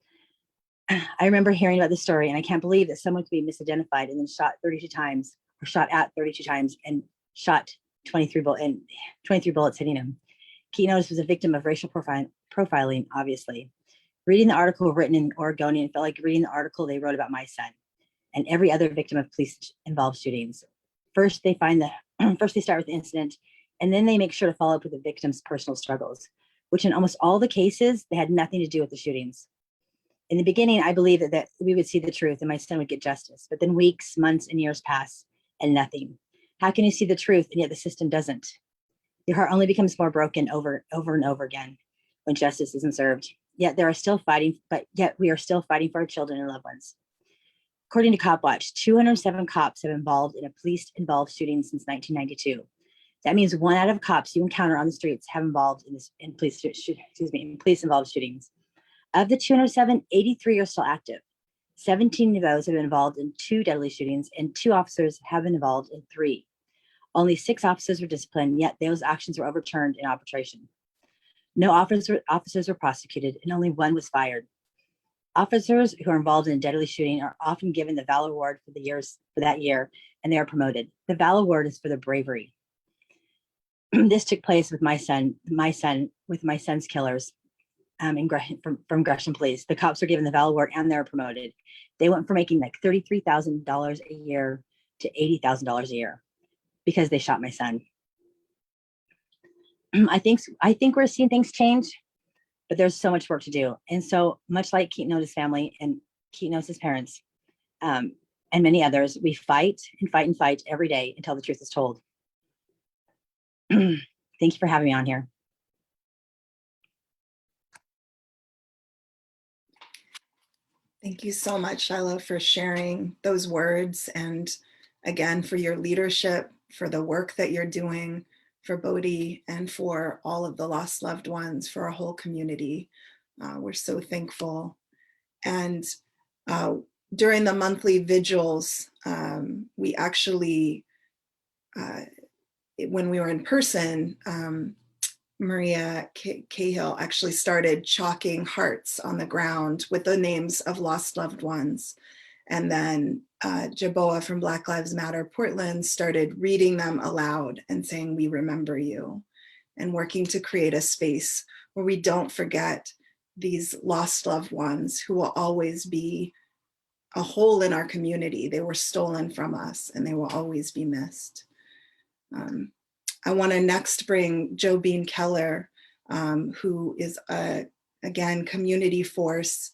I remember hearing about this story, and I can't believe that someone could be misidentified and then shot 32 times, or shot at 32 times, and shot 23 bullets hitting him. Keaton Otis was a victim of racial profiling, obviously. Reading the article written in Oregonian felt like reading the article they wrote about my son and every other victim of police-involved shootings. First, they start with the incident, and then they make sure to follow up with the victim's personal struggles, which in almost all the cases, they had nothing to do with the shootings. In the beginning, I believed that we would see the truth and my son would get justice, but then weeks, months, and years pass and nothing. How can you see the truth and yet the system doesn't? Your heart only becomes more broken over and over again when justice isn't served. Yet we are still fighting for our children and loved ones. According to CopWatch, 207 cops have been involved in a police-involved shooting since 1992. That means 1 out of cops you encounter on the streets have involved in police-involved shootings. Of the 207, 83 are still active. 17 of those have been involved in 2 deadly shootings, and 2 officers have been involved in 3. Only 6 officers were disciplined, yet those actions were overturned in arbitration. No officers were prosecuted, and only 1 was fired. Officers who are involved in a deadly shooting are often given the Valor Award for that year, and they are promoted. The Valor Award is for their bravery. This took place with my son's killers from Gresham Police. The cops were given the Valor Award and they were promoted. They went from making like $33,000 a year to $80,000 a year because they shot my son. I think we're seeing things change, but there's so much work to do. And so much like Keaton Otis' family and Keaton Otis' parents, and many others, we fight and fight and fight every day until the truth is told. Thank you for having me on here. Thank you so much, Shiloh, for sharing those words, and again, for your leadership, for the work that you're doing for Bodie and for all of the lost loved ones, for our whole community. We're so thankful. And during the monthly vigils, we actually, when we were in person, Maria Cahill actually started chalking hearts on the ground with the names of lost loved ones. And then Jaboa from Black Lives Matter Portland started reading them aloud and saying, "We remember you," and working to create a space where we don't forget these lost loved ones who will always be a hole in our community. They were stolen from us and they will always be missed. I want to next bring Joe Bean Keller, who is again, community force.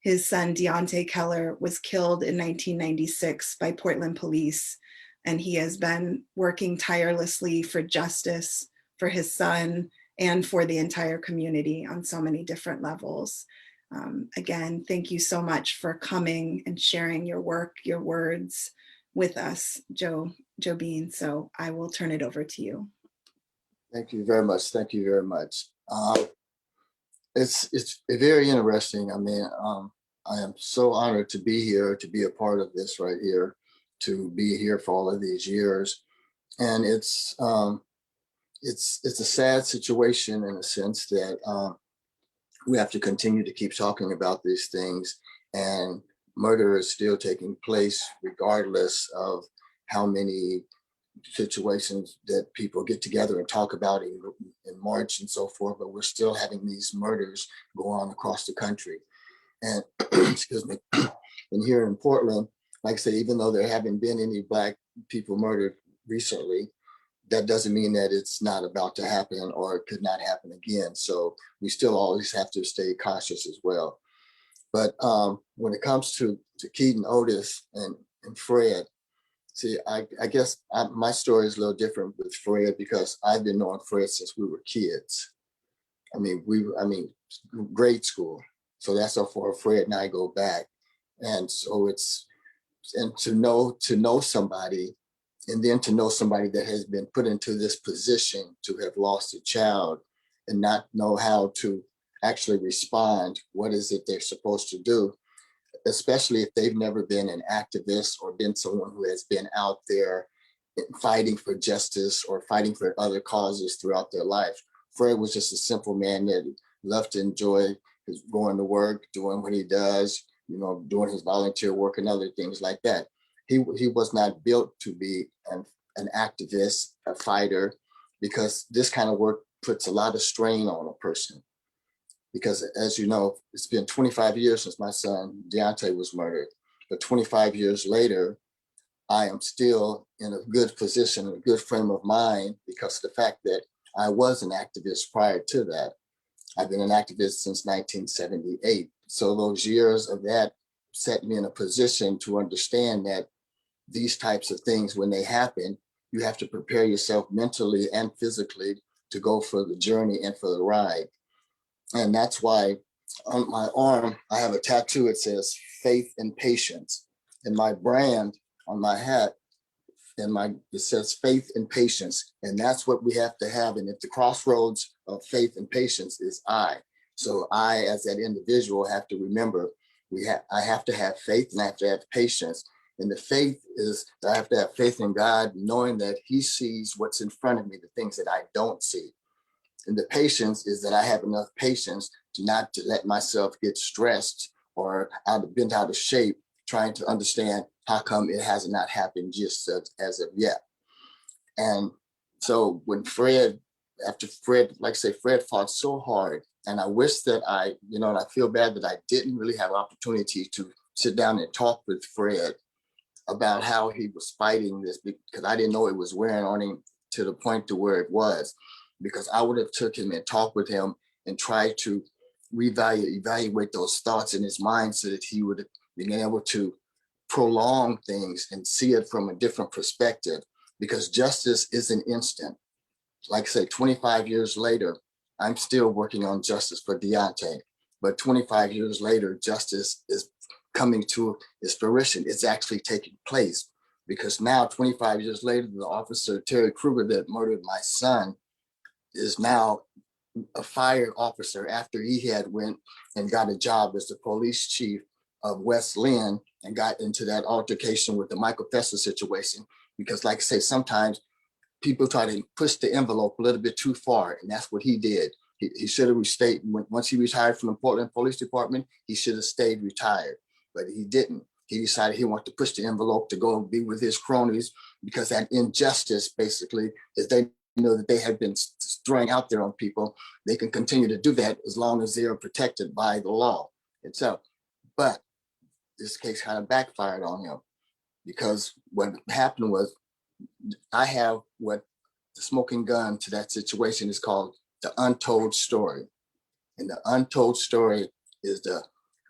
His son, Deontay Keller, was killed in 1996 by Portland police, and he has been working tirelessly for justice for his son and for the entire community on so many different levels. Again, thank you so much for coming and sharing your work, your words with us, Joe Bean. So I will turn it over to you. Thank you very much. Thank you very much. It's very interesting. I mean, I am so honored to be here, to be a part of this right here, to be here for all of these years. And it's a sad situation in a sense that we have to continue to keep talking about these things, and murder is still taking place regardless of how many situations that people get together and talk about in March and so forth, but we're still having these murders go on across the country. And excuse me, and here in Portland, like I say, even though there haven't been any Black people murdered recently, that doesn't mean that it's not about to happen or it could not happen again. So we still always have to stay cautious as well. But when it comes to Keaton Otis and Fred, see, I guess my story is a little different with Fred because I've been knowing Fred since we were kids. I mean, grade school. So that's how far Fred and I go back. And so and to know somebody, and then to know somebody that has been put into this position to have lost a child and not know how to actually respond, what is it they're supposed to do, especially if they've never been an activist or been someone who has been out there fighting for justice or fighting for other causes throughout their life. Fred was just a simple man that loved to enjoy his going to work, doing what he does, doing his volunteer work and other things like that. He was not built to be an activist, a fighter, because this kind of work puts a lot of strain on a person. Because as you know, it's been 25 years since my son Deontay was murdered, but 25 years later, I am still in a good position, a good frame of mind, because of the fact that I was an activist prior to that. I've been an activist since 1978. So those years of that set me in a position to understand that these types of things, when they happen, you have to prepare yourself mentally and physically to go for the journey and for the ride. And that's why on my arm, I have a tattoo. It says faith and patience. And my brand on my hat, it says faith and patience. And that's what we have to have. And if the crossroads of faith and patience is I. So I, as that individual, have to remember I have to have faith and I have to have patience. And the faith is that I have to have faith in God, knowing that He sees what's in front of me, the things that I don't see. And the patience is that I have enough patience to not to let myself get stressed or bent out of shape, trying to understand how come it has not happened just as of yet. And so when after Fred, like I say, Fred fought so hard, and I wish that and I feel bad that I didn't really have opportunity to sit down and talk with Fred about how he was fighting this, because I didn't know it was wearing on him to the point to where it was, because I would have took him and talked with him and tried to evaluate those thoughts in his mind so that he would have been able to prolong things and see it from a different perspective, because justice isn't instant. Like I say, 25 years later, I'm still working on justice for Deontay, but 25 years later, justice is coming to its fruition. It's actually taking place, because now 25 years later, the officer, Terry Kruger, that murdered my son, is now a fired officer after he had went and got a job as the police chief of West Lynn and got into that altercation with the Michael Fester situation. Because like I say, sometimes people try to push the envelope a little bit too far, and that's what he did. He should have stayed. Once he retired from the Portland Police Department, he should have stayed retired, but he didn't. He decided he wanted to push the envelope to go and be with his cronies, because that injustice basically is they know that they have been throwing out there on people. They can continue to do that as long as they are protected by the law itself. But this case kind of backfired on him, because what happened was I have what the smoking gun to that situation is called the untold story. And the untold story is the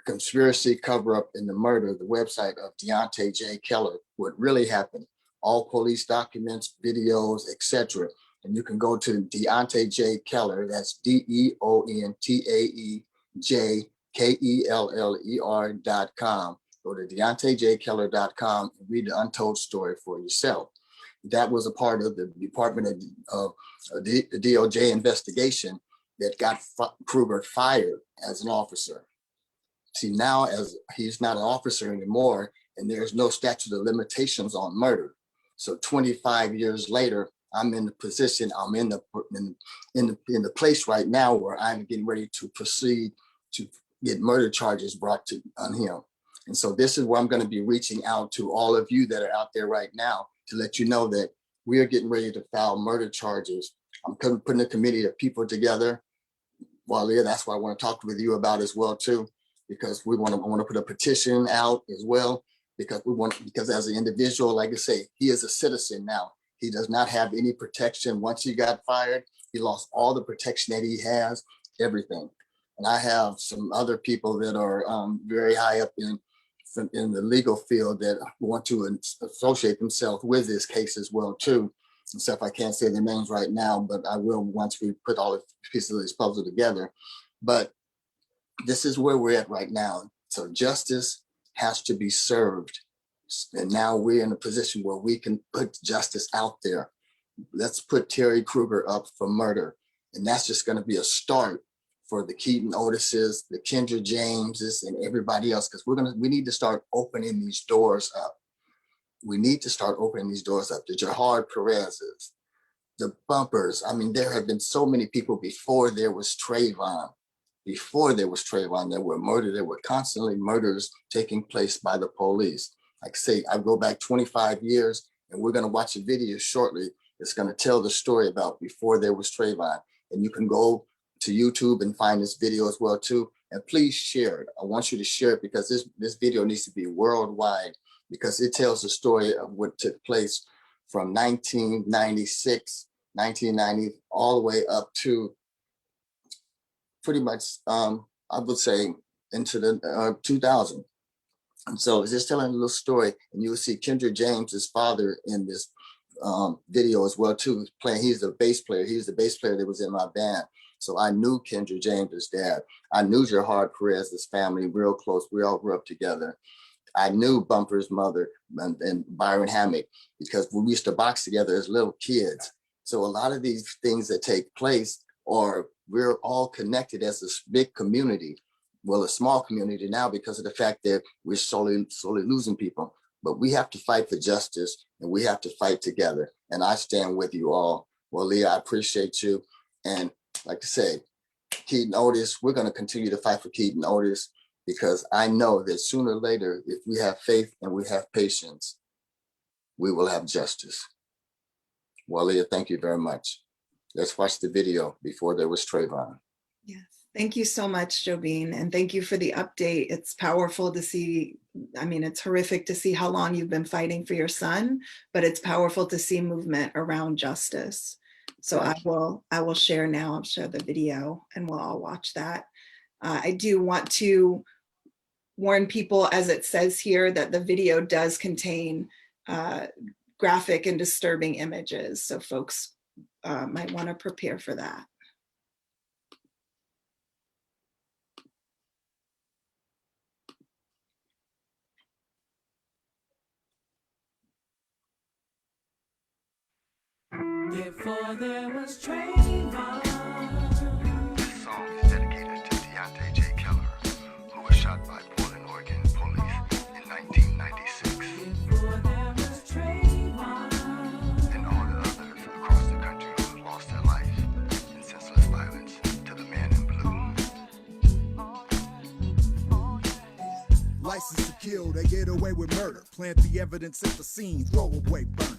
conspiracy cover up in the murder, the website of Deontay J. Keller, what really happened, all police documents, videos, etc. And you can go to Deontay J. Keller, that's DeontaJKeller.com. Go to DeontayJKeller.com and read the untold story for yourself. That was a part of the Department of the DOJ investigation that got Kruger fired as an officer. See, now as he's not an officer anymore, and there's no statute of limitations on murder. So 25 years later, I'm in the position, I'm in the place right now where I'm getting ready to proceed to get murder charges brought on him. And so this is where I'm going to be reaching out to all of you that are out there right now to let you know that we are getting ready to file murder charges. I'm putting a committee of people together. Well, yeah, that's what I want to talk with you about as well too, because I want to put a petition out as well, because as an individual, like I say, he is a citizen now. He does not have any protection. Once he got fired, he lost all the protection that he has, everything. And I have some other people that are very high up in the legal field that want to associate themselves with this case as well too. And stuff, I can't say their names right now, but I will once we put all the pieces of this puzzle together. But this is where we're at right now. So justice has to be served. And now we're in a position where we can put justice out there. Let's put Terry Kruger up for murder. And that's just going to be a start for the Keaton Otises, the Kendra Jameses, and everybody else, because we need to start opening these doors up. We need to start opening these doors up. The Jahard Perez's, the Bumpers. I mean, there have been so many people before there was Trayvon. Before there was Trayvon, there were murder. There were constantly murders taking place by the police. Like I say, I go back 25 years, and we're going to watch a video shortly that's going to tell the story about before there was Trayvon. And you can go to YouTube and find this video as well too. And please share it. I want you to share it because this video needs to be worldwide, because it tells the story of what took place from 1996, 1990, all the way up to pretty much, I would say, into the 2000. And so it's just telling a little story, and you'll see Kendra James's father in this video as well too, playing. He's the bass player. He's the bass player that was in my band. So I knew Kendra James's dad. I knew Jahard Perez's family real close. We all grew up together. I knew Bumper's mother and Byron Hammock because we used to box together as little kids. So a lot of these things that take place, or we're all connected as this big community. Well, a small community now because of the fact that we're slowly losing people. But we have to fight for justice, and we have to fight together. And I stand with you all. Well, Leah, I appreciate you. And like I say, Keaton Otis, we're going to continue to fight for Keaton Otis, because I know that sooner or later, if we have faith and we have patience, we will have justice. Well, Leah, thank you very much. Let's watch the video before there was Trayvon. Yes. Thank you so much, Jobeen. And thank you for the update. It's powerful to see. I mean, it's horrific to see how long you've been fighting for your son, but it's powerful to see movement around justice. So I will share now. I'll share the video and we'll all watch that. I do want to warn people, as it says here, that the video does contain graphic and disturbing images. So folks might want to prepare for that. Before there was Trayvon. This song is dedicated to Deontay J. Keller, who was shot by Portland, Oregon police in 1996. Before there was Trayvon. And all the others across the country who lost their life in senseless violence to the man in blue. License to kill, they get away with murder. Plant the evidence at the scene, throw away burner.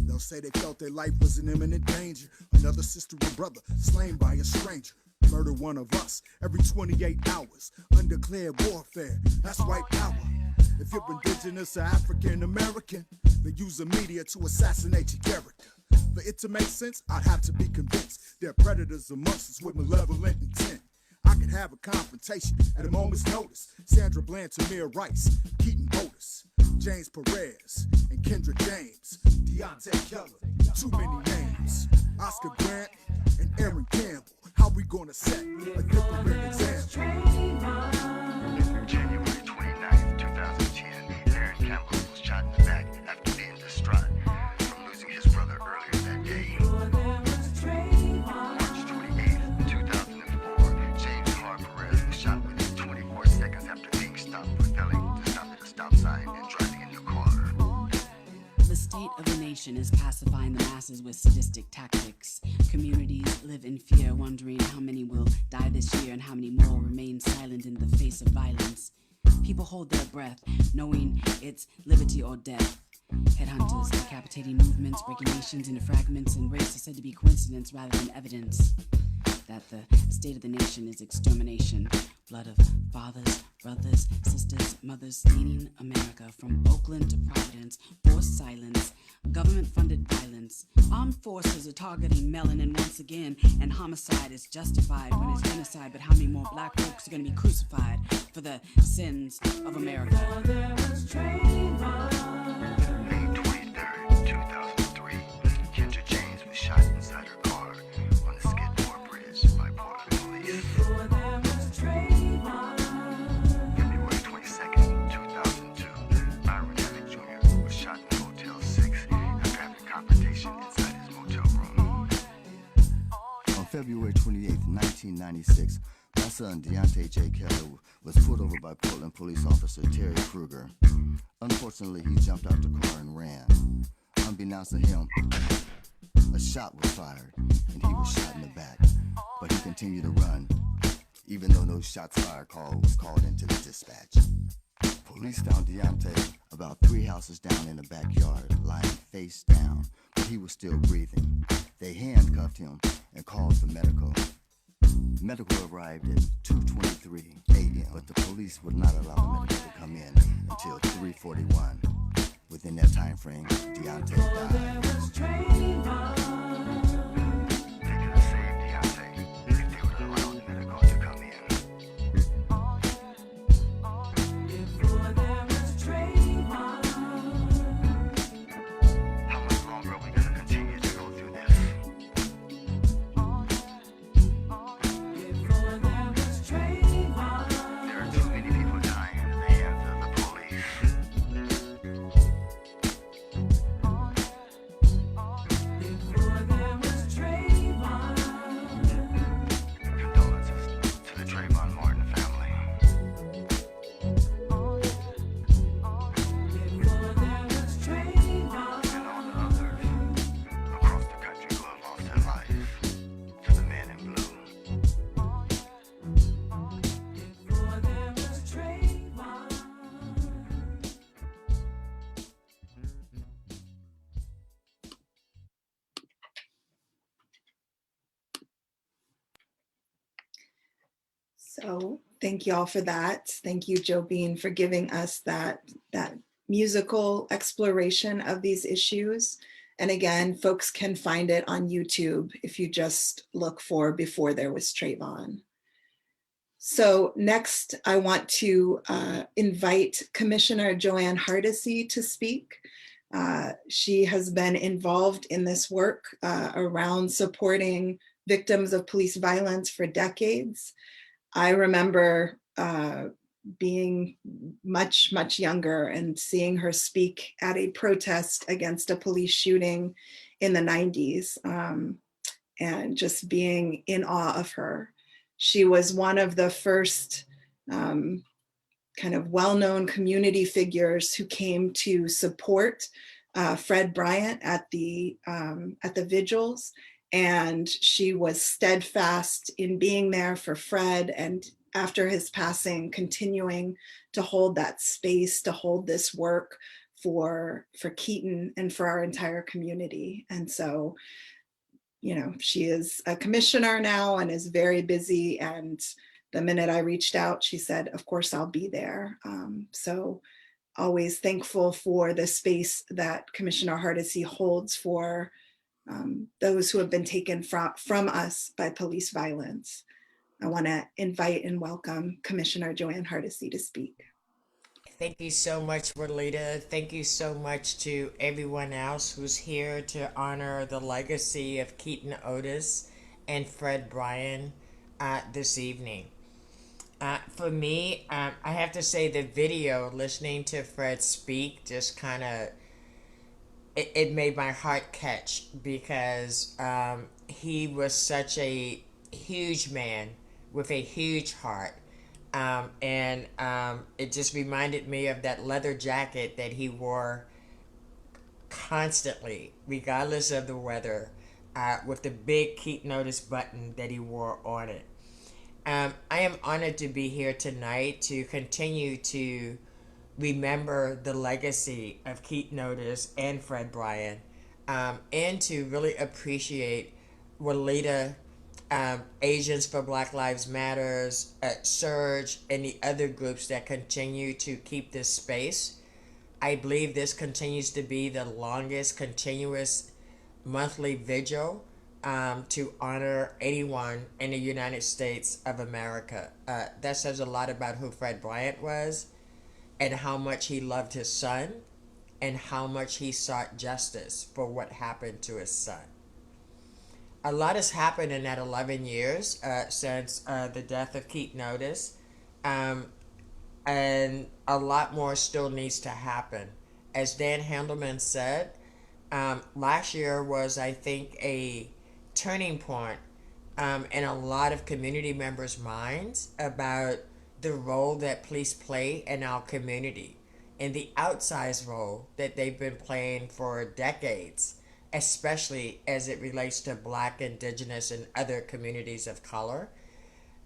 They'll say they felt their life was in imminent danger. Another sister or brother slain by a stranger. Murder one of us every 28 hours. Undeclared warfare, that's white power. If you're indigenous or African American, they use the media to assassinate your character. For it to make sense, I'd have to be convinced they're predators amongst us with malevolent intent. I could have a confrontation at a moment's notice. Sandra Bland, Tamir Rice, Keaton Otis, James Perez, and Kendra James, Deontay Keller, too many names. Oscar Grant and Aaron Campbell. How we gonna set a different example? January 29th, 2010, Aaron Campbell was shot in the back after being distraught from losing his brother earlier that day. March 28th, 2004, James Perez was shot within 24 seconds after being stopped for failing to stop at a stop sign and driving in the car. The state of the nation is pacifying the masses with sadistic tactics. Communities live in fear, wondering how many will die this year and how many more remain silent in the face of violence. People hold their breath, knowing it's liberty or death. Headhunters, decapitating movements, breaking nations into fragments, and race is said to be coincidence rather than evidence. that the state of the nation is extermination. Blood of fathers, brothers, sisters, mothers staining America from Oakland to Providence. Forced silence, government-funded violence. Armed forces are targeting melanin once again, and homicide is justified when it's genocide. But how many more black folks are going to be crucified for the sins of America? There was Trayvon. May 23rd, 2003, Kendra James was shot inside her car on the Skidmore Bridge by Portland police. Before there was Trayvon. February 22nd, 2002, Byron Emmett Jr. was shot in Motel 6 after having a confrontation inside his motel room. On February 28th, 1996, my son Deontay J. Kelly was pulled over by Portland police officer Terry Kruger. Unfortunately, he jumped out the car and ran. Unbeknownst to him, a shot was fired, and he was shot in the back. But he continued to run, even though no shots fired call was called into the dispatch. Police found Deontay about 3 houses down in the backyard, lying face down, but he was still breathing. They handcuffed him and called for medical. Medical arrived at 2:23 a.m., but the police would not allow the medical to come in until 3:41. Within that time frame, Deontay died. There was Trayvon. They could have saved Deontay if they would allow the medical to come in. Before there was Trayvon. How much longer are we going to continue to go through this? Before there was Trayvon. There are too many people dying in the hands of the police. Before there was Trayvon. Condolences to the Trayvon Martin family. Before there was Trayvon. And all the others across the country who have lost their lives to the man in blue. Before there was Trayvon. So thank you all for that. Thank you, Joe Bean, for giving us that musical exploration of these issues. And again, folks can find it on YouTube if you just look for Before There Was Trayvon. So next, I want to invite Commissioner Joanne Hardesty to speak. She has been involved in this work around supporting victims of police violence for decades. I remember being much younger and seeing her speak at a protest against a police shooting in the 90s and just being in awe of her. She was one of the first kind of well-known community figures who came to support Fred Bryant at the vigils. And she was steadfast in being there for Fred, and after his passing, continuing to hold that space, to hold this work for Keaton and for our entire community. And so, you know, she is a commissioner now and is very busy. And the minute I reached out, she said, of course, I'll be there. So always thankful for the space that Commissioner Hardesty holds for those who have been taken from us by police violence. I want to invite and welcome Commissioner Joanne Hardesty to speak. Thank you so much, Rolita. Thank you so much to everyone else who's here to honor the legacy of Keaton Otis and Fred Bryant this evening. For me, I have to say the video, listening to Fred speak, just kind of it made my heart catch, because he was such a huge man with a huge heart. And it just reminded me of that leather jacket that he wore constantly, regardless of the weather, with the big Keaton Otis button that he wore on it. I am honored to be here tonight to continue to remember the legacy of Keaton Otis and Fred Bryant, and to really appreciate Rolita Asians for Black Lives Matters, Surge, and the other groups that continue to keep this space. I believe this continues to be the longest continuous monthly vigil to honor anyone in the United States of America. That says a lot about who Fred Bryant was and how much he loved his son and how much he sought justice for what happened to his son. A lot has happened in that 11 years since the death of Keaton Otis. And a lot more still needs to happen. As Dan Handelman said, last year was, I think, a turning point in a lot of community members' minds about the role that police play in our community and the outsized role that they've been playing for decades, especially as it relates to Black, Indigenous, and other communities of color.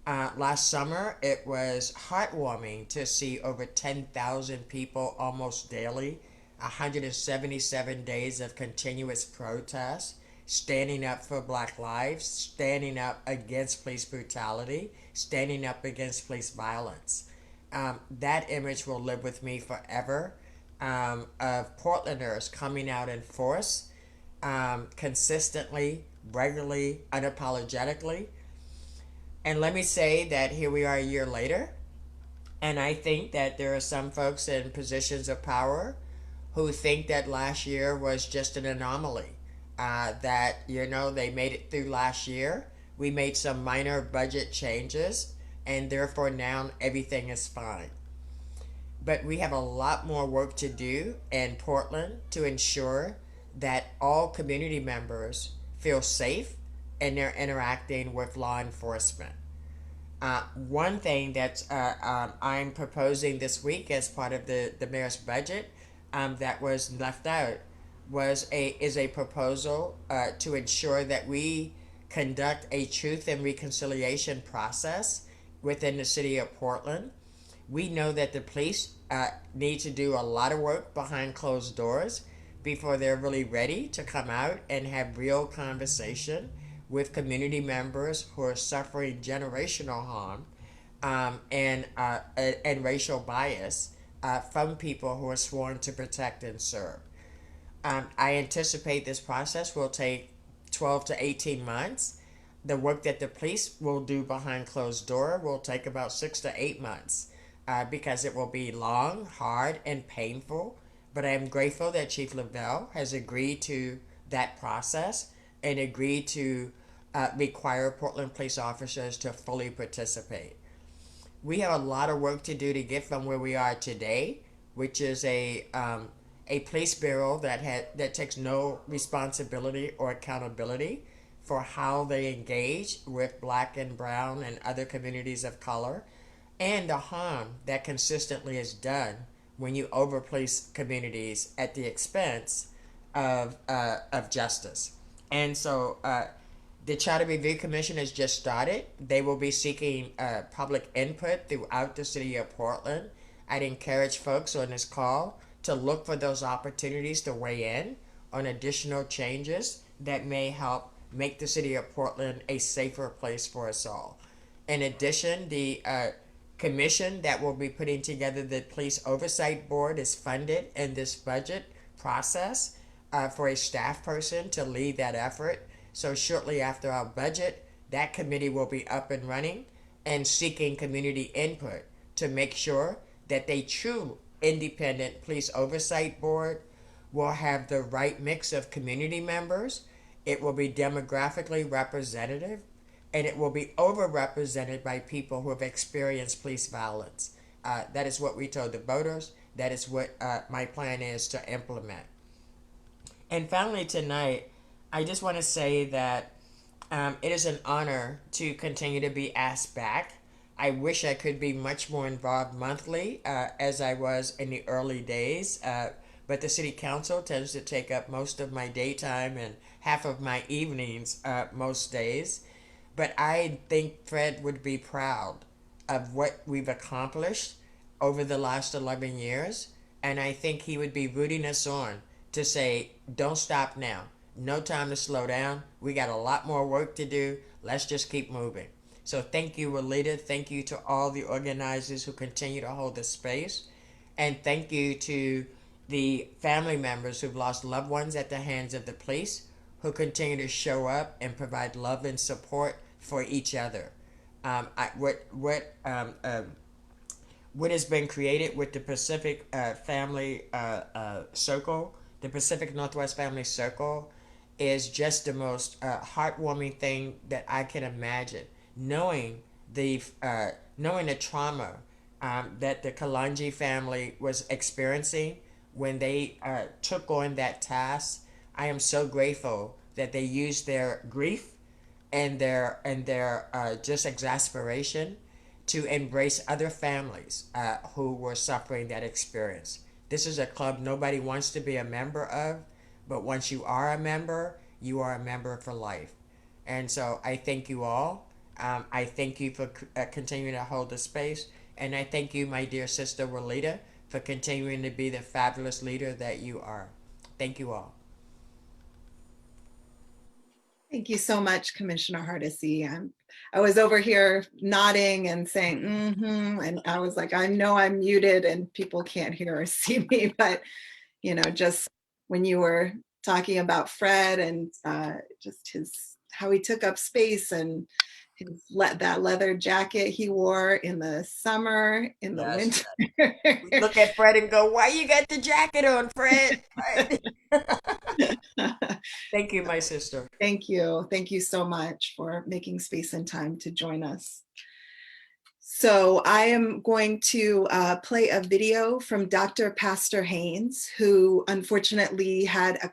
Last summer, it was heartwarming to see over 10,000 people almost daily, 177 days of continuous protests, standing up for Black lives, standing up against police brutality, standing up against police violence. That image will live with me forever of Portlanders coming out in force, consistently, regularly, unapologetically. And let me say that here we are a year later, and I think that there are some folks in positions of power who think that last year was just an anomaly. That, they made it through last year. We made some minor budget changes, and therefore now everything is fine. But we have a lot more work to do in Portland to ensure that all community members feel safe and they're interacting with law enforcement. One thing that I'm proposing this week as part of the mayor's budget that was left out is a proposal to ensure that we conduct a truth and reconciliation process within the city of Portland. We know that the police need to do a lot of work behind closed doors before they're really ready to come out and have real conversation with community members who are suffering generational harm and racial bias from people who are sworn to protect and serve. I anticipate this process will take 12 to 18 months. The work that the police will do behind closed door will take about 6 to 8 months because it will be long, hard, and painful. But I am grateful that Chief Lavelle has agreed to that process and agreed to require Portland police officers to fully participate. We have a lot of work to do to get from where we are today, which is a police bureau that takes no responsibility or accountability for how they engage with Black and brown and other communities of color, and the harm that consistently is done when you overpolice communities at the expense of justice. And so the Charter Review Commission has just started. They will be seeking public input throughout the city of Portland. I'd encourage folks on this call to look for those opportunities to weigh in on additional changes that may help make the city of Portland a safer place for us all. In addition, the commission that will be putting together the police oversight board is funded in this budget process for a staff person to lead that effort. So shortly after our budget, that committee will be up and running and seeking community input to make sure that a true independent police oversight board will have the right mix of community members. It will be demographically representative, and it will be overrepresented by people who have experienced police violence. That is what we told the voters. That is what my plan is to implement. And finally tonight, I just want to say that it is an honor to continue to be asked back. I wish I could be much more involved monthly as I was in the early days, but the city council tends to take up most of my daytime and half of my evenings most days. But I think Fred would be proud of what we've accomplished over the last 11 years, and I think he would be rooting us on to say, don't stop now. No time to slow down. We got a lot more work to do, Let's just keep moving. So thank you, Rolita. Thank you to all the organizers who continue to hold this space. And thank you to the family members who've lost loved ones at the hands of the police, who continue to show up and provide love and support for each other. What has been created with the Pacific Family Circle, the Pacific Northwest Family Circle, is just the most heartwarming thing that I can imagine. Knowing the trauma that the Kalanji family was experiencing when they took on that task, I am so grateful that they used their grief and their just exasperation to embrace other families who were suffering that experience. This is a club nobody wants to be a member of, but once you are a member for life. And so I thank you all. I thank you for continuing to hold the space. And I thank you, my dear sister Rolita, for continuing to be the fabulous leader that you are. Thank you all. Thank you so much, Commissioner Hardesty. I was over here nodding and saying, and I was like, I know I'm muted and people can't hear or see me, but just when you were talking about Fred and just how he took up space and that leather jacket he wore in the summer, in the winter. We look at Fred and go, why you got the jacket on, Fred? Thank you, my sister. Thank you. Thank you so much for making space and time to join us. So I am going to play a video from Dr. Pastor Haynes, who unfortunately had a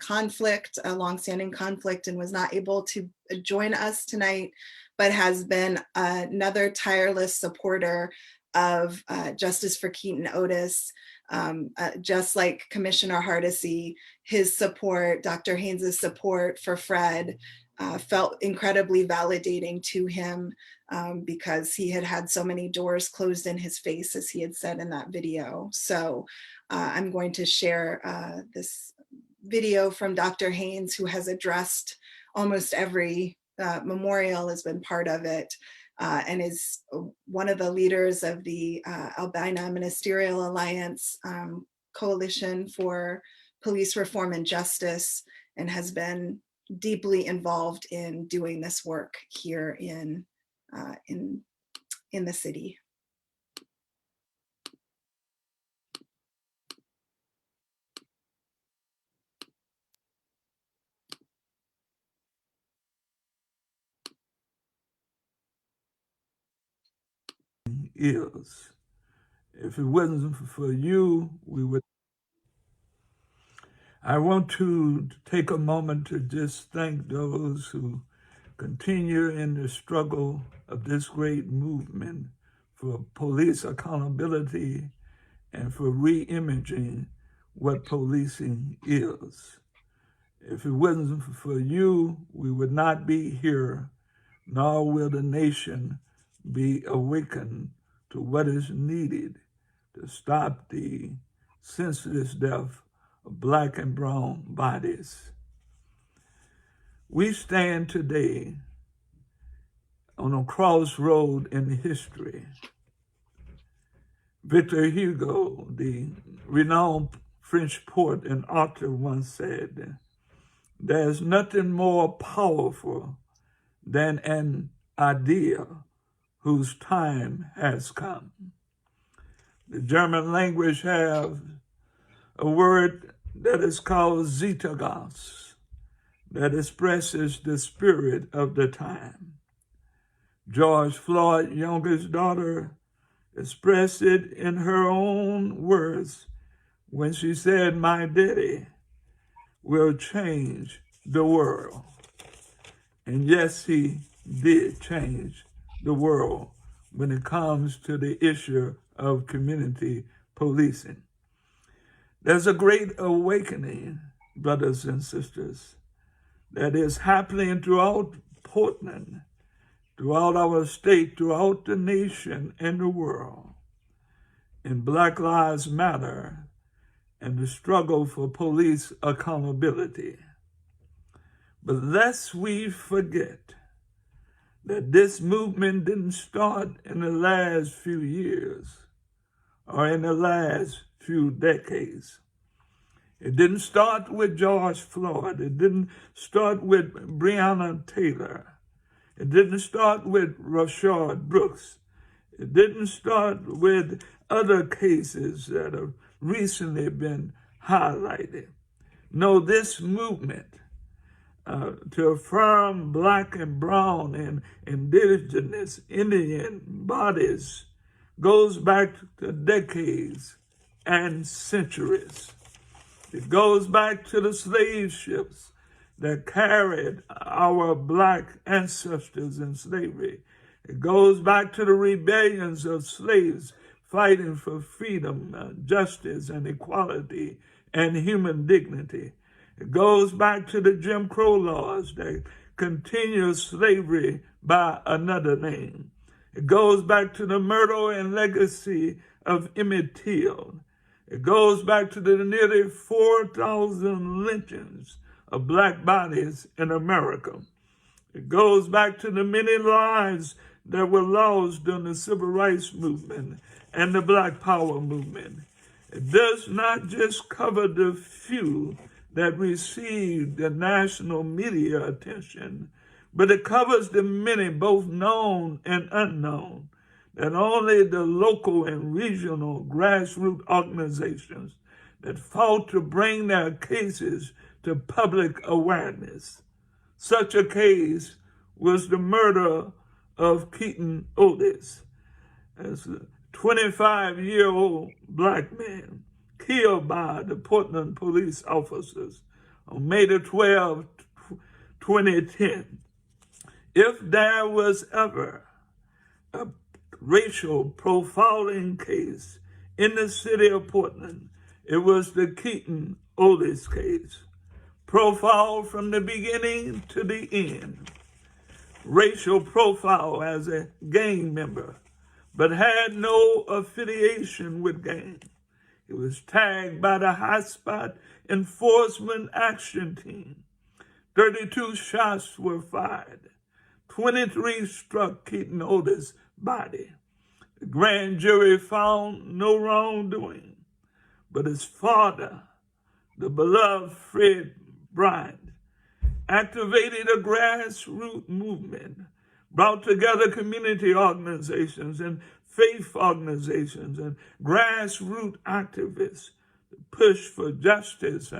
longstanding conflict and was not able to join us tonight, but has been another tireless supporter of justice for Keaton Otis. Just like Commissioner Hardesty, his support, Dr. Haynes's support for Fred felt incredibly validating to him because he had so many doors closed in his face, as he had said in that video. So I'm going to share this video from Dr. Haynes, who has addressed almost every memorial, has been part of it, and is one of the leaders of the Albina Ministerial Alliance Coalition for Police Reform and Justice, and has been deeply involved in doing this work here in the city. Is. If it wasn't for you, we would. I want to take a moment to just thank those who continue in the struggle of this great movement for police accountability and for re-imaging what policing is. If it wasn't for you, we would not be here, nor will the nation be awakened to what is needed to stop the senseless death of Black and brown bodies. We stand today on a crossroad in history. Victor Hugo, the renowned French poet and author, once said, "There's nothing more powerful than an idea whose time has come." The German language has a word that is called Zeitgeist, that expresses the spirit of the time. George Floyd's youngest daughter expressed it in her own words when she said, "My daddy will change the world." And yes, he did change the world when it comes to the issue of community policing. There's a great awakening, brothers and sisters, that is happening throughout Portland, throughout our state, throughout the nation and the world, in Black Lives Matter and the struggle for police accountability. But lest we forget that this movement didn't start in the last few years or in the last few decades. It didn't start with George Floyd. It didn't start with Breonna Taylor. It didn't start with Rashard Brooks. It didn't start with other cases that have recently been highlighted. No, this movement to affirm Black and brown and indigenous Indian bodies goes back to decades and centuries. It goes back to the slave ships that carried our Black ancestors in slavery. It goes back to the rebellions of slaves fighting for freedom, justice, and equality, and human dignity. It goes back to the Jim Crow laws that continue slavery by another name. It goes back to the murder and legacy of Emmett Till. It goes back to the nearly 4,000 lynchings of Black bodies in America. It goes back to the many lives that were lost during the Civil Rights Movement and the Black Power movement. It does not just cover the few that received the national media attention, but it covers the many, both known and unknown, that only the local and regional grassroots organizations that fought to bring their cases to public awareness. Such a case was the murder of Keaton Otis, as a 25-year-old Black man killed by the Portland police officers on May the 12th, 2010. If there was ever a racial profiling case in the city of Portland, it was the Keaton Otis case. Profile from the beginning to the end. Racial profile as a gang member, but had no affiliation with gang. It was tagged by the Hotspot Enforcement Action Team. 32 shots were fired. 23 struck Keaton Otis' body. The grand jury found no wrongdoing, but his father, the beloved Fred Bryant, activated a grassroots movement, brought together community organizations and faith organizations and grassroots activists to push for justice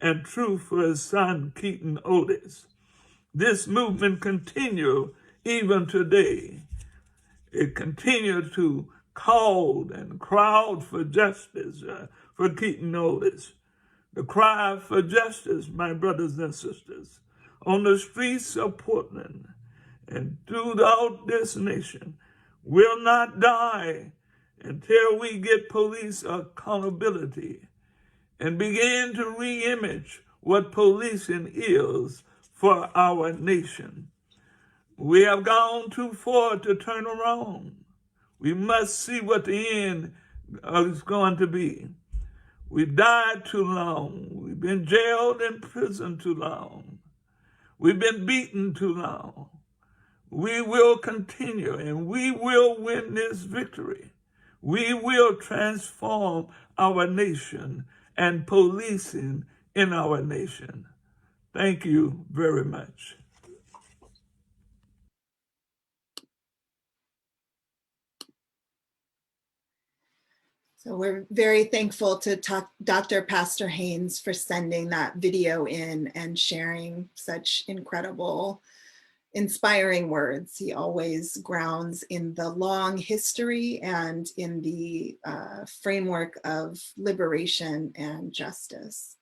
and truth for his son, Keaton Otis. This movement continues even today. It continues to call and crowd for justice for Keaton Otis. The cry for justice, my brothers and sisters, on the streets of Portland and throughout this nation will not die until we get police accountability and begin to re-image what policing is for our nation. We have gone too far to turn around. We must see what the end is going to be. We've died too long. We've been jailed and imprisoned too long. We've been beaten too long. We will continue and we will win this victory. We will transform our nation and policing in our nation. Thank you very much. So we're very thankful to Dr. Pastor Haynes for sending that video in and sharing such incredible, inspiring words. He always grounds in the long history and in the framework of liberation and justice.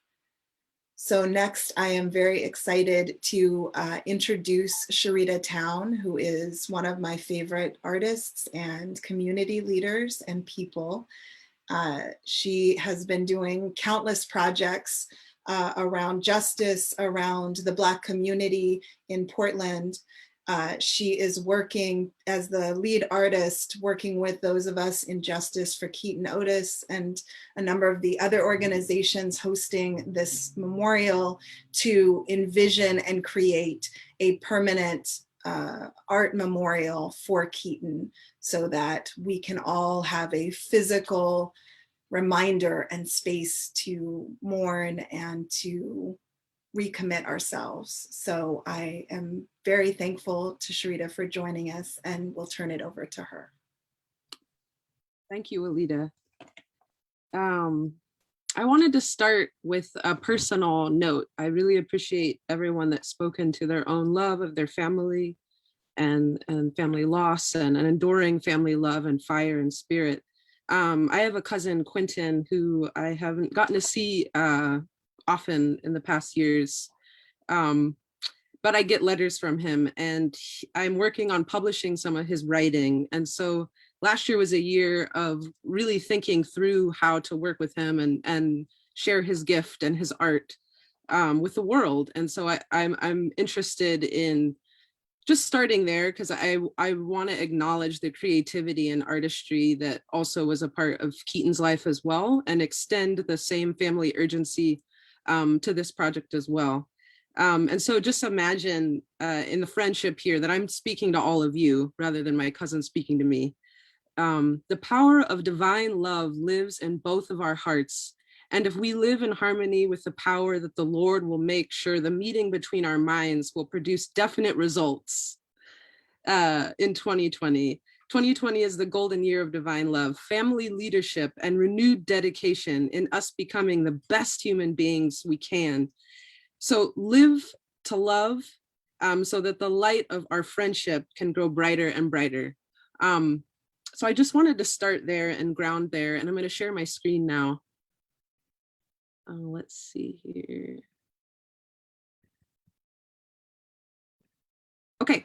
So next, I am very excited to introduce Sharita Town, who is one of my favorite artists and community leaders and people. She has been doing countless projects around justice, around the Black community in Portland. She is working as the lead artist, working with those of us in Justice for Keaton Otis and a number of the other organizations hosting this memorial to envision and create a permanent art memorial for Keaton so that we can all have a physical reminder and space to mourn and to recommit ourselves. So I am very thankful to Sharita for joining us, and we'll turn it over to her. Thank you, Alita. I wanted to start with a personal note. I really appreciate everyone that's spoken to their own love of their family and family loss and an enduring family love and fire and spirit. I have a cousin, Quentin, who I haven't gotten to see often in the past years, but I get letters from him, and I'm working on publishing some of his writing. And so last year was a year of really thinking through how to work with him and share his gift and his art with the world. And so I'm interested in just starting there because I want to acknowledge the creativity and artistry that also was a part of Keaton's life as well, and extend the same family urgency to this project as well. And so just imagine in the friendship here that I'm speaking to all of you rather than my cousin speaking to me. The power of divine love lives in both of our hearts. And if we live in harmony with the power that the Lord will make sure the meeting between our minds will produce definite results in 2020. 2020 is the golden year of divine love, family leadership, and renewed dedication in us becoming the best human beings we can. So live to love so that the light of our friendship can grow brighter and brighter. So I just wanted to start there and ground there, and I'm going to share my screen now. Let's see here. Okay.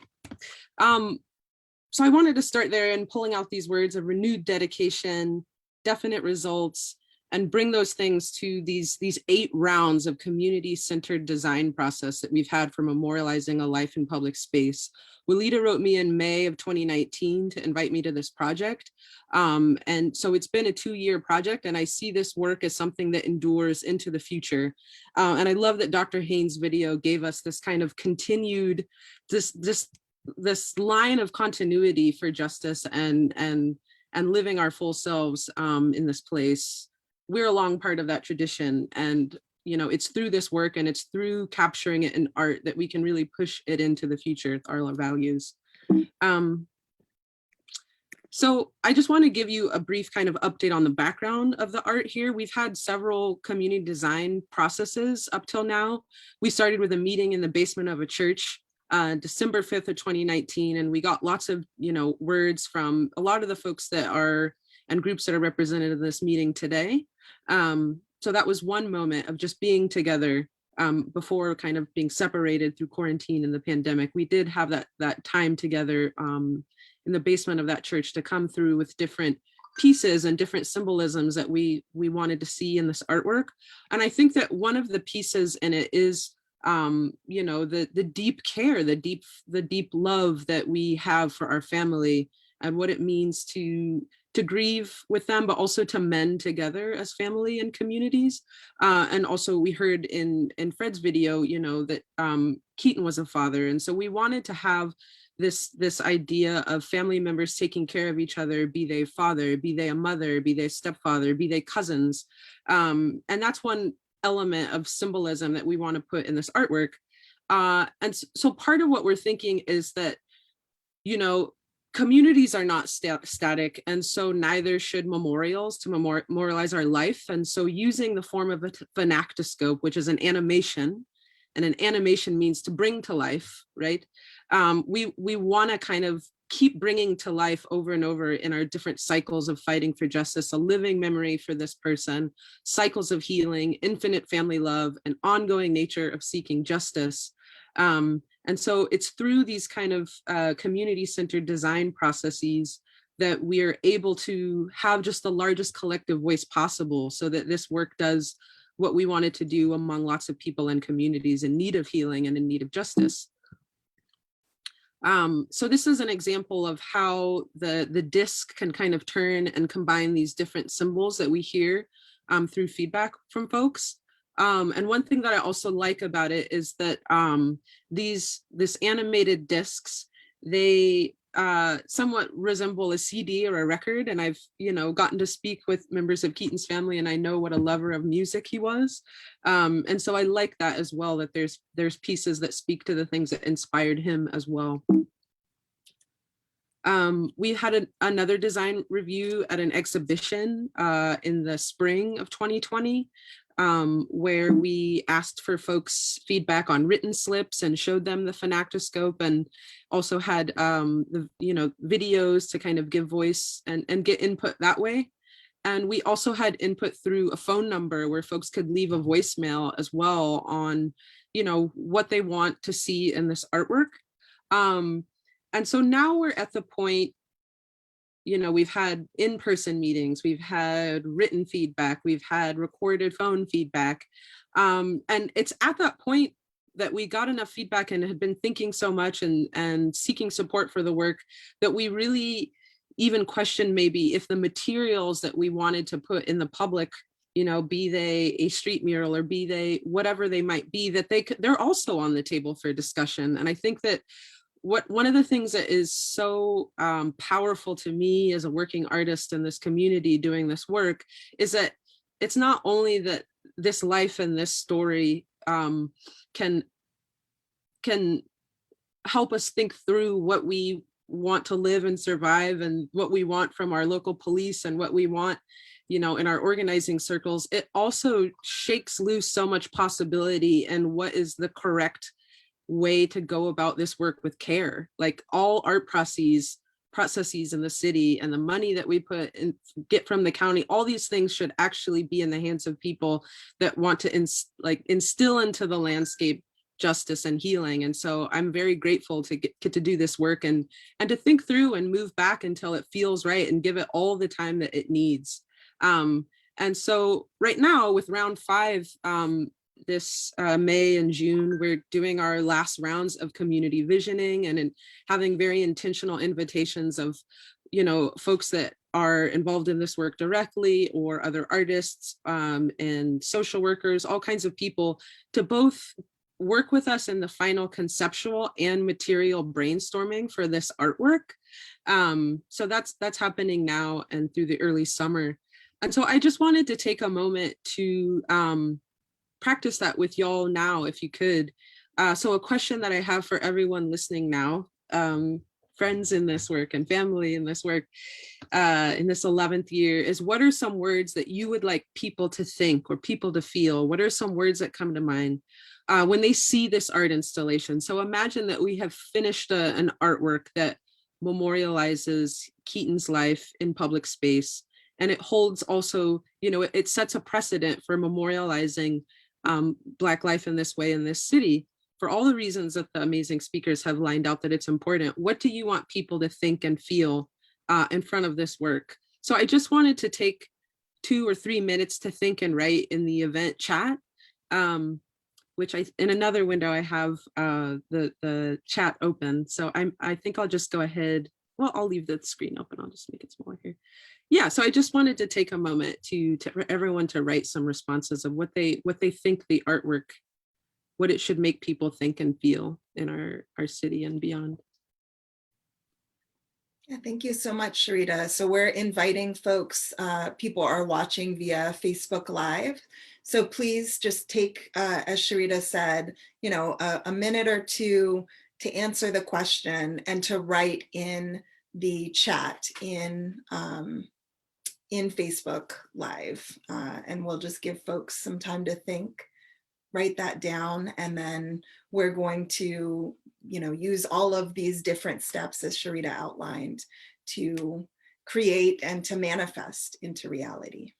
So I wanted to start there and pulling out these words of renewed dedication, definite results, and bring those things to these 8 rounds of community-centered design process that we've had for memorializing a life in public space. Walida wrote me in May of 2019 to invite me to this project. And so it's been a 2-year project, and I see this work as something that endures into the future. And I love that Dr. Haynes' video gave us this kind of continued, this line of continuity for justice and living our full selves in this place. We're a long part of that tradition, and it's through this work and it's through capturing it in art that we can really push it into the future, our values. So I just want to give you a brief kind of update on the background of the art here. We've had several community design processes up till now. We started with a meeting in the basement of a church December 5th of 2019, and we got lots of words from a lot of the folks that are and groups that are represented in this meeting today. So that was one moment of just being together before kind of being separated through quarantine and the pandemic. We did have that time together in the basement of that church to come through with different pieces and different symbolisms that we wanted to see in this artwork. And I think that one of the pieces in it is the deep care, the deep love that we have for our family and what it means to grieve with them, but also to mend together as family and communities. And also we heard in Fred's video, that Keaton was a father. And so we wanted to have this idea of family members taking care of each other, be they father, be they a mother, be they stepfather, be they cousins. And that's one element of symbolism that we want to put in this artwork. And so part of what we're thinking is that, communities are not static, and so neither should memorials to memorialize our life. And so using the form of a phenactoscope, which is an animation, and an animation means to bring to life, right? We want to kind of keep bringing to life over and over in our different cycles of fighting for justice, a living memory for this person, cycles of healing, infinite family love, and ongoing nature of seeking justice. And so it's through these kind of community-centered design processes that we are able to have just the largest collective voice possible so that this work does what we wanted to do among lots of people and communities in need of healing and in need of justice. So this is an example of how the disc can kind of turn and combine these different symbols that we hear through feedback from folks. And one thing that I also like about it is that this animated discs, they somewhat resemble a CD or a record. And I've, gotten to speak with members of Keaton's family, and I know what a lover of music he was. And so I like that as well, that there's pieces that speak to the things that inspired him as well. We had another design review at an exhibition in the spring of 2020, where we asked for folks' feedback on written slips and showed them the phenactoscope, and also had the videos to kind of give voice and get input that way. And we also had input through a phone number where folks could leave a voicemail as well on, what they want to see in this artwork. And so now we're at the point, we've had in-person meetings, we've had written feedback, we've had recorded phone feedback. And it's at that point that we got enough feedback and had been thinking so much and seeking support for the work that we really even questioned maybe if the materials that we wanted to put in the public, be they a street mural or be they whatever they might be, that they're also on the table for discussion. And I think that one of the things that is so powerful to me as a working artist in this community doing this work is that it's not only that this life and this story can help us think through what we want to live and survive and what we want from our local police and what we want, in our organizing circles. It also shakes loose so much possibility and what is the correct way to go about this work with care. Like all art processes in the city and the money that we put and get from the county, all these things should actually be in the hands of people that want to instill into the landscape justice and healing. And so I'm very grateful to get to do this work and to think through and move back until it feels right and give it all the time that it needs. And so right now with round 5, this May and June, we're doing our last rounds of community visioning and having very intentional invitations of, folks that are involved in this work directly or other artists and social workers, all kinds of people to both work with us in the final conceptual and material brainstorming for this artwork. So that's happening now and through the early summer. And so I just wanted to take a moment to practice that with y'all now, if you could. So a question that I have for everyone listening now, friends in this work and family in this work, in this 11th year, is what are some words that you would like people to think or people to feel? What are some words that come to mind when they see this art installation? So imagine that we have finished an artwork that memorializes Keaton's life in public space. And it holds also, it sets a precedent for memorializing Black life in this way in this city, for all the reasons that the amazing speakers have lined out that it's important. What do you want people to think and feel in front of this work? So I just wanted to take 2 or 3 minutes to think and write in the event chat, which in another window I have the chat open. So I think I'll just go ahead. Well, I'll leave the screen open. I'll just make it smaller here. Yeah, so I just wanted to take a moment for everyone to write some responses of what they think the artwork, what it should make people think and feel in our city and beyond. Yeah, thank you so much, Sharita. So we're inviting folks, people are watching via Facebook Live. So please just take, as Sharita said, a minute or two to answer the question and to write in the chat in Facebook Live. And we'll just give folks some time to think, write that down, and then we're going to, use all of these different steps as Sharita outlined to create and to manifest into reality.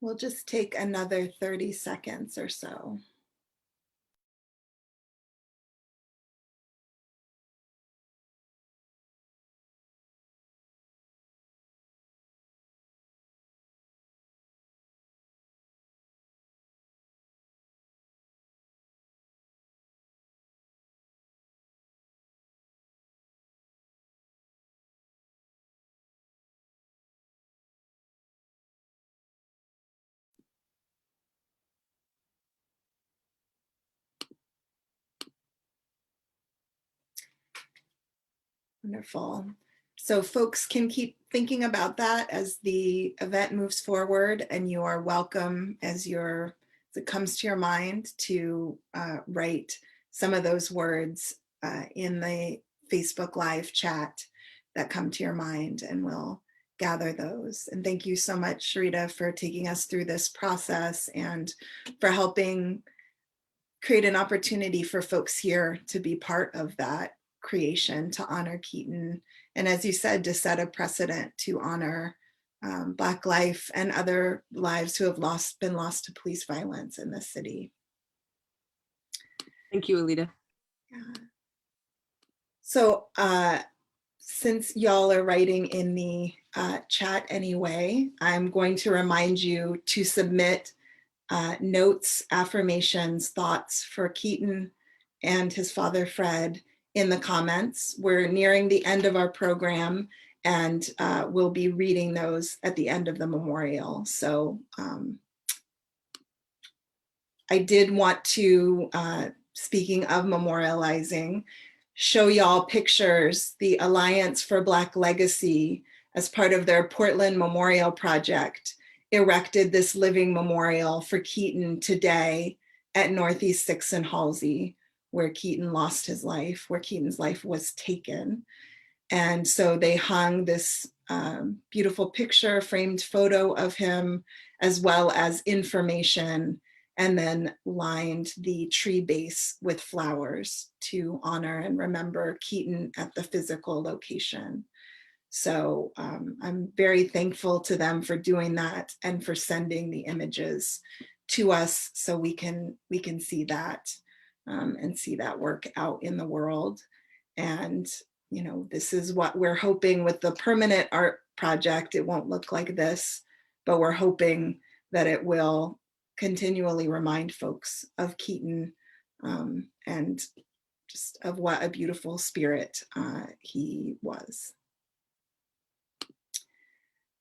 We'll just take another 30 seconds or so. Wonderful. So folks can keep thinking about that as the event moves forward, and you are welcome as it comes to your mind to write some of those words in the Facebook Live chat that come to your mind, and we'll gather those. And thank you so much, Sharita, for taking us through this process and for helping create an opportunity for folks here to be part of that creation, to honor Keaton. And as you said, to set a precedent to honor Black life and other lives who have been lost to police violence in this city. Thank you, Alita. Yeah. So since y'all are writing in the chat anyway, I'm going to remind you to submit notes, affirmations, thoughts for Keaton and his father, Fred, in the comments. We're nearing the end of our program, and we'll be reading those at the end of the memorial. So I did want to, speaking of memorializing, show y'all pictures. The Alliance for Black Legacy, as part of their Portland Memorial Project, erected this living memorial for Keaton today at Northeast 6th and Halsey, where Keaton lost his life, where Keaton's life was taken. And so they hung this beautiful picture, framed photo of him, as well as information, and then lined the tree base with flowers to honor and remember Keaton at the physical location. So I'm very thankful to them for doing that and for sending the images to us so we can see that and see that work out in the world. And you know, this is what we're hoping with the permanent art project. It won't look like this, but we're hoping that it will continually remind folks of Keaton and just of what a beautiful spirit he was.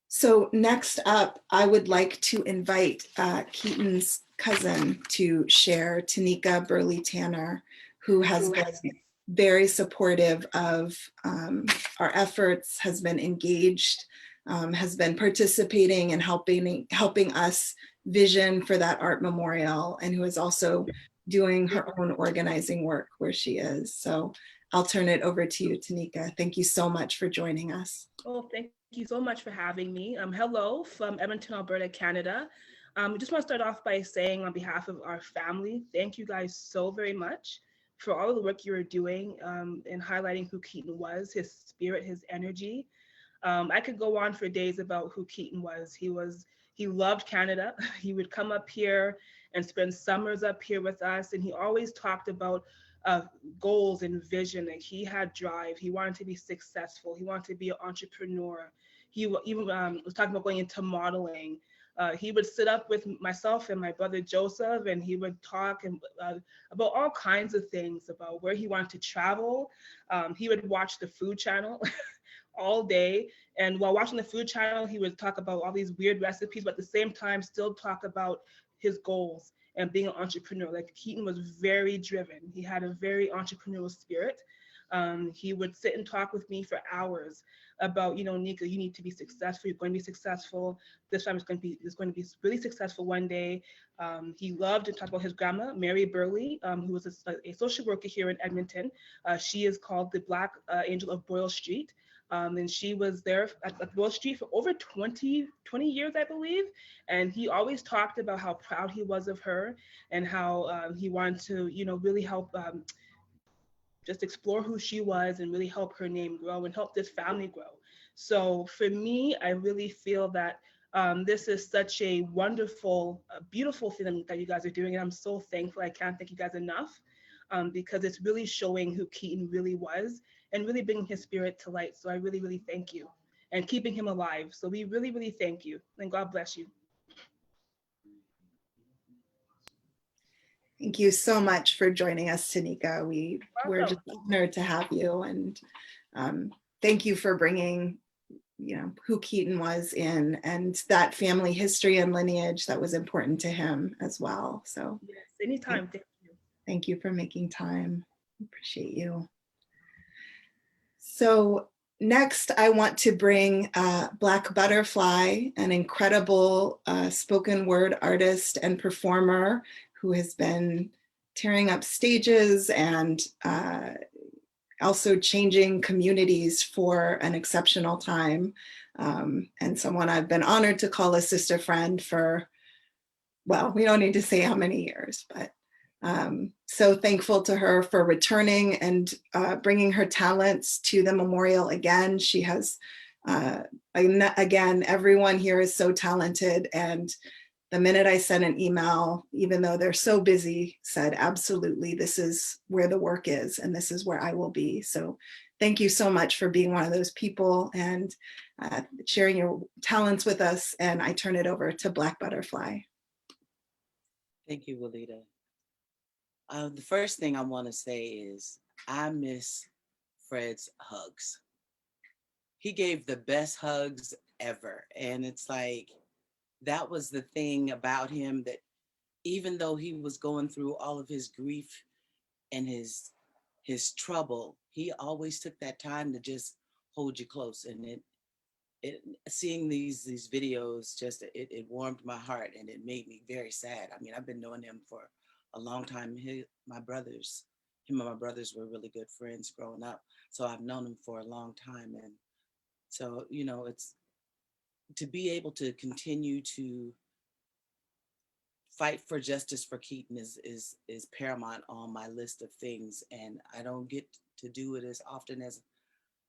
So next up, I would like to invite Keaton's cousin to share, Tanika Burley Tanner, who has been very supportive of our efforts, has been engaged, has been participating and helping us vision for that art memorial, and who is also doing her own organizing work where she is. So I'll turn it over to you, Tanika. Thank you so much for joining us. Oh, thank you so much for having me. Hello from Edmonton, Alberta, Canada. I just want to start off by saying on behalf of our family, thank you guys so very much for all of the work you are doing in highlighting who Keaton was, his spirit, his energy. I could go on for days about who Keaton was. He loved Canada. He would come up here and spend summers up here with us, and he always talked about goals and vision. Like, he had drive. He wanted to be successful. He wanted to be an entrepreneur. He even was talking about going into modeling. He would sit up with myself and my brother Joseph, and he would talk about all kinds of things, about where he wanted to travel. He would watch the Food Channel all day. And while watching the Food Channel, he would talk about all these weird recipes, but at the same time, still talk about his goals and being an entrepreneur. Like, Keaton was very driven. He had a very entrepreneurial spirit. He would sit and talk with me for hours about, you know, Nika, you need to be successful. You're going to be successful. This time it's going to be really successful one day. He loved to talk about his grandma, Mary Burley, who was a social worker here in Edmonton. She is called the Black Angel of Boyle Street. And she was there at Boyle Street for over 20 years, I believe. And he always talked about how proud he was of her and how he wanted to, you know, really help just explore who she was and really help her name grow and help this family grow. So for me, I really feel that This is such a wonderful, beautiful thing that you guys are doing. And I'm so thankful. I can't thank you guys enough because it's really showing who Keaton really was and really bringing his spirit to light. So I really, really thank you and keeping him alive. So we really, really thank you. And God bless you. Thank you so much for joining us, Tanika. We're Welcome. just honored to have you, and thank you for bringing, who Keaton was in and that family history and lineage that was important to him as well. So Yes, anytime. Thank you. thank you for making time. Appreciate you. So next, I want to bring Black Butterfly, an incredible spoken word artist and performer who has been tearing up stages and also changing communities for an exceptional time. And someone I've been honored to call a sister friend for, well, we don't need to say how many years, but so thankful to her for returning and bringing her talents to the memorial again. She has, again, everyone here is so talented, and the minute I sent an email, even though they're so busy, said, absolutely, this is where the work is and this is where I will be. So thank you so much for being one of those people and sharing your talents with us. And I turn it over to Black Butterfly. Thank you, Walida. The first thing I want to say is I miss Fred's hugs. He gave the best hugs ever. And it's like, that was the thing about him, that even though he was going through all of his grief and his trouble, he always took that time to just hold you close. And seeing these videos, just it warmed my heart and it made me very sad. I mean, I've been knowing him for a long time. Him and my brothers were really good friends growing up. So I've known him for a long time. And so, it's to be able to continue to fight for justice for Keaton is paramount on my list of things. And I don't get to do it as often as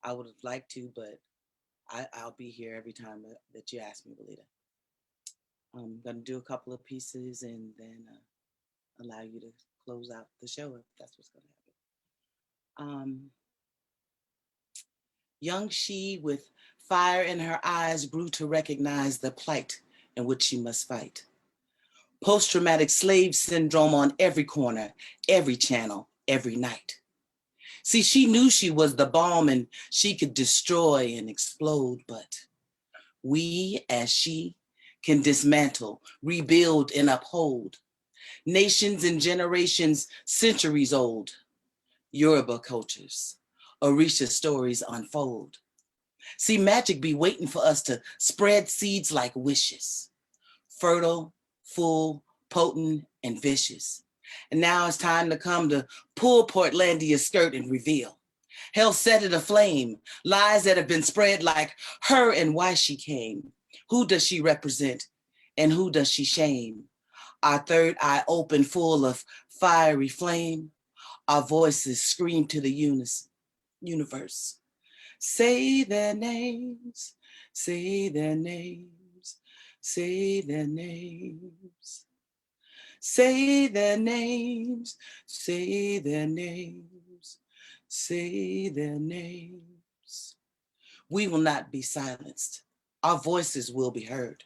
I would have liked to, but I'll be here every time that you ask me, Walida. I'm going to do a couple of pieces and then allow you to close out the show if that's what's going to happen. Young she with fire in her eyes grew to recognize the plight in which she must fight. Post-traumatic slave syndrome on every corner, every channel, every night. See, she knew she was the bomb and she could destroy and explode, but we, as she, can dismantle, rebuild, and uphold nations and generations, centuries old. Yoruba cultures, Orisha stories unfold. See, magic be waiting for us to spread seeds like wishes, fertile, full, potent, and vicious. And now it's time to come to pull Portlandia's skirt and reveal. Hell set it aflame, lies that have been spread like her and why she came. Who does she represent and who does she shame? Our third eye open full of fiery flame. Our voices scream to the universe. Say their names, say their names, say their names. Say their names, say their names, say their names. We will not be silenced. Our voices will be heard.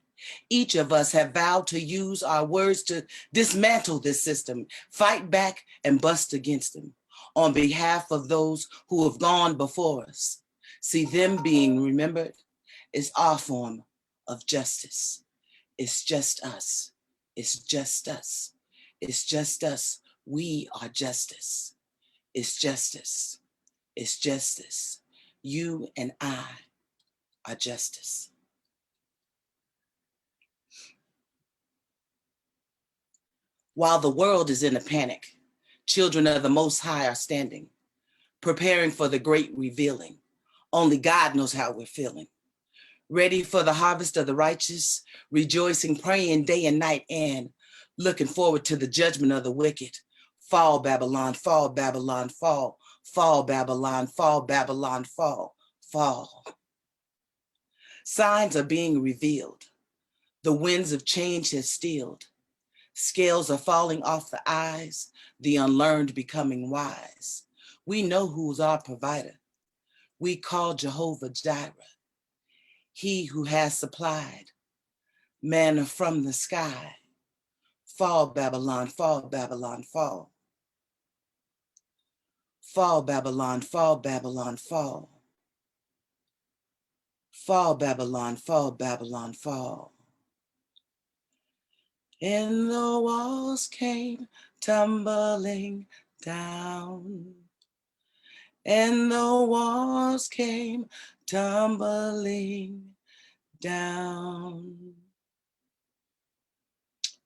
Each of us have vowed to use our words to dismantle this system, fight back and bust against them on behalf of those who have gone before us. See, them being remembered is our form of justice. It's just us. It's just us. It's just us. We are justice. It's justice. It's justice. You and I are justice. While the world is in a panic, children of the Most High are standing, preparing for the great revealing. Only God knows how we're feeling. Ready for the harvest of the righteous, rejoicing, praying day and night, and looking forward to the judgment of the wicked. Fall, Babylon, fall, Babylon, fall. Fall, Babylon, fall, Babylon, fall, fall. Signs are being revealed. The winds of change has stilled. Scales are falling off the eyes, the unlearned becoming wise. We know who's our provider. We call Jehovah Jireh, he who has supplied manna from the sky. Fall, Babylon, fall, Babylon, fall. Fall, Babylon, fall, Babylon, fall. Fall, Babylon, fall, Babylon, fall. And the walls came tumbling down. And the walls came tumbling down.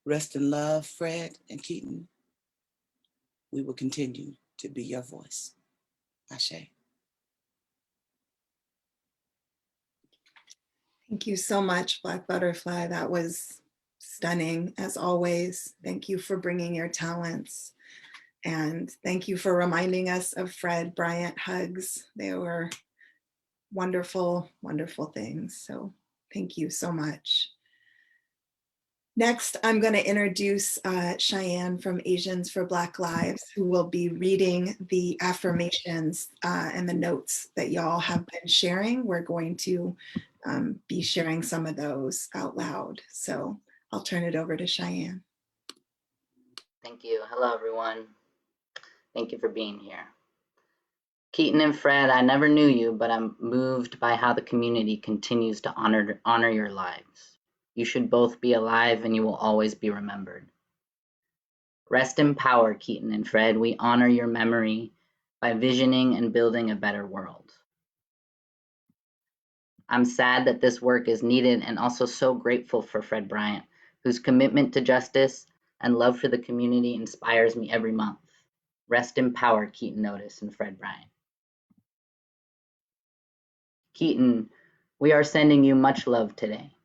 Rest in love, Fred and Keaton. We will continue to be your voice. Ashe. Thank you so much, Black Butterfly. That was stunning, as always. Thank you for bringing your talents. And thank you for reminding us of Fred Bryant hugs. They were wonderful, wonderful things. So thank you so much. Next, I'm going to introduce Cheyenne from Asians for Black Lives, who will be reading the affirmations and the notes that y'all have been sharing. We're going to be sharing some of those out loud. So I'll turn it over to Cheyenne. Thank you. Hello, everyone. Thank you for being here. Keaton and Fred, I never knew you, but I'm moved by how the community continues to honor your lives. You should both be alive and you will always be remembered. Rest in power, Keaton and Fred. We honor your memory by visioning and building a better world. I'm sad that this work is needed and also so grateful for Fred Bryant, whose commitment to justice and love for the community inspires me every month. Rest in power, Keaton Otis and Fred Bryant. Keaton, we are sending you much love today.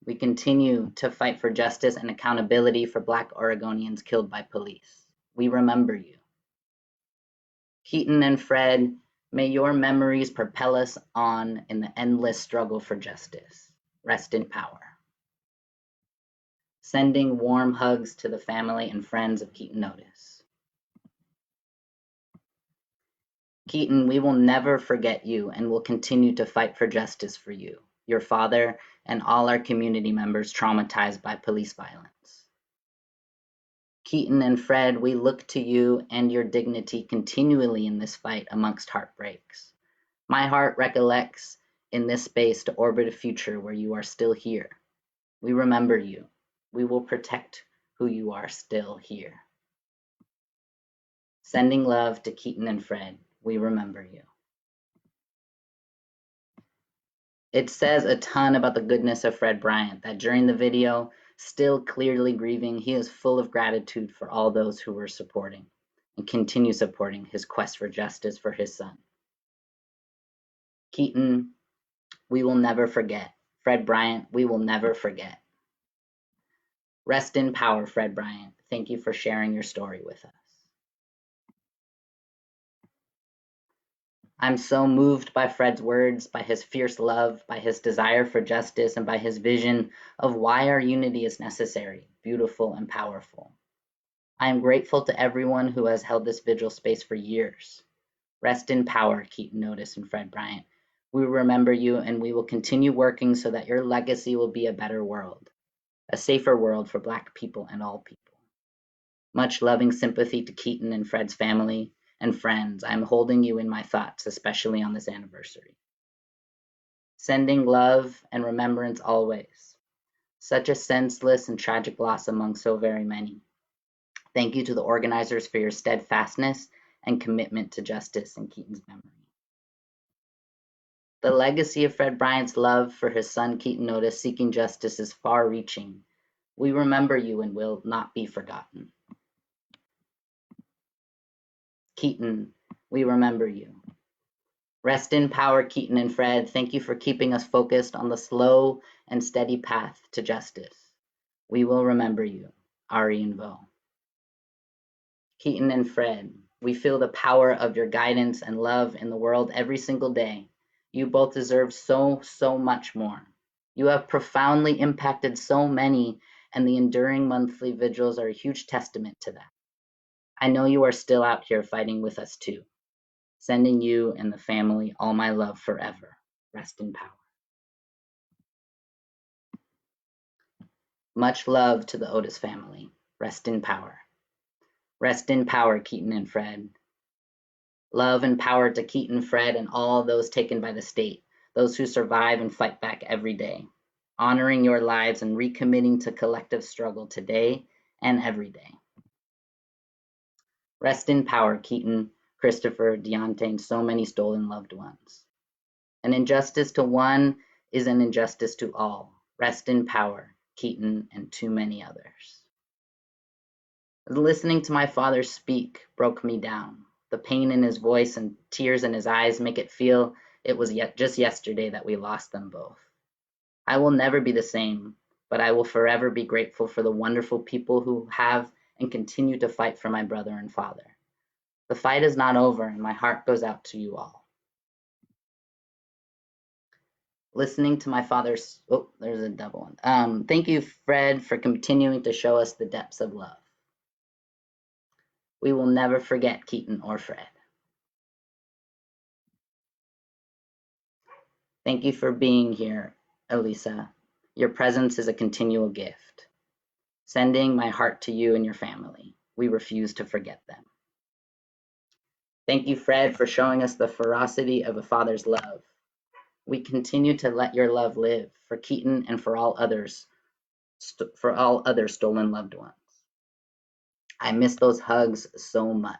We continue to fight for justice and accountability for Black Oregonians killed by police. We remember you. Keaton and Fred, may your memories propel us on in the endless struggle for justice. Rest in power. Sending warm hugs to the family and friends of Keaton Otis. Keaton, we will never forget you and will continue to fight for justice for you, your father, and all our community members traumatized by police violence. Keaton and Fred, we look to you and your dignity continually in this fight amongst heartbreaks. My heart recollects in this space to orbit a future where you are still here. We remember you. We will protect who you are still here. Sending love to Keaton and Fred. We remember you. It says a ton about the goodness of Fred Bryant that during the video, still clearly grieving, he is full of gratitude for all those who were supporting and continue supporting his quest for justice for his son. Keaton, we will never forget. Fred Bryant, we will never forget. Rest in power, Fred Bryant. Thank you for sharing your story with us. I'm so moved by Fred's words, by his fierce love, by his desire for justice, and by his vision of why our unity is necessary, beautiful, and powerful. I am grateful to everyone who has held this vigil space for years. Rest in power, Keaton Otis and Fred Bryant. We will remember you, and we will continue working so that your legacy will be a better world, a safer world for Black people and all people. Much loving sympathy to Keaton and Fred's family and friends. I am holding you in my thoughts, especially on this anniversary. Sending love and remembrance always. Such a senseless and tragic loss among so very many. Thank you to the organizers for your steadfastness and commitment to justice in Keaton's memory. The legacy of Fred Bryant's love for his son Keaton Otis seeking justice is far-reaching. We remember you and will not be forgotten. Keaton, we remember you. Rest in power, Keaton and Fred. Thank you for keeping us focused on the slow and steady path to justice. We will remember you, Ari and Vo. Keaton and Fred, we feel the power of your guidance and love in the world every single day. You both deserve so much more. You have profoundly impacted so many, and the enduring monthly vigils are a huge testament to that. I know you are still out here fighting with us too. Sending you and the family all my love forever. Rest in power. Much love to the Otis family. Rest in power. Rest in power, Keaton and Fred. Love and power to Keaton, Fred, and all those taken by the state, those who survive and fight back every day, honoring your lives and recommitting to collective struggle today and every day. Rest in power, Keaton, Christopher, Deontay, and so many stolen loved ones. An injustice to one is an injustice to all. Rest in power, Keaton, and too many others. Listening to my father speak broke me down. The pain in his voice and tears in his eyes make it feel it was just yesterday that we lost them both. I will never be the same, but I will forever be grateful for the wonderful people who have and continue to fight for my brother and father. The fight is not over, and my heart goes out to you all. Listening to my father's, oh, there's a double one. Thank you, Fred, for continuing to show us the depths of love. We will never forget Keaton or Fred. Thank you for being here, Elisa. Your presence is a continual gift. Sending my heart to you and your family. We refuse to forget them. Thank you, Fred, for showing us the ferocity of a father's love. We continue to let your love live for Keaton and for all others, stolen loved ones. I miss those hugs so much.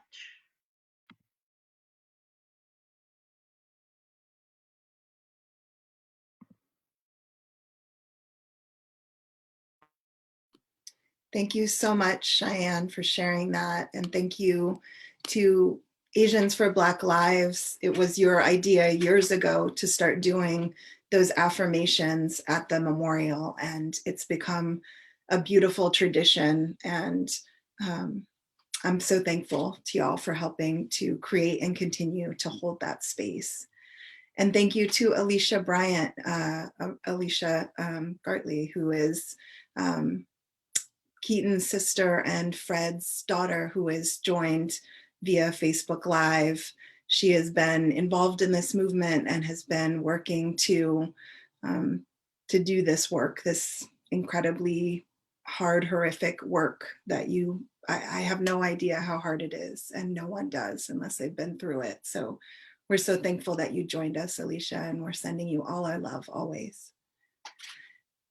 Thank you so much, Cheyenne, for sharing that. And thank you to Asians for Black Lives. It was your idea years ago to start doing those affirmations at the memorial, and it's become a beautiful tradition. And I'm so thankful to y'all for helping to create and continue to hold that space. And thank you to Alicia Bryant, Alicia Gartley, who is Keaton's sister and Fred's daughter, who has joined via Facebook Live. She has been involved in this movement and has been working to do this work, this incredibly hard, horrific work that I have no idea how hard it is, and no one does unless they've been through it. So we're so thankful that you joined us, Alicia, and we're sending you all our love always.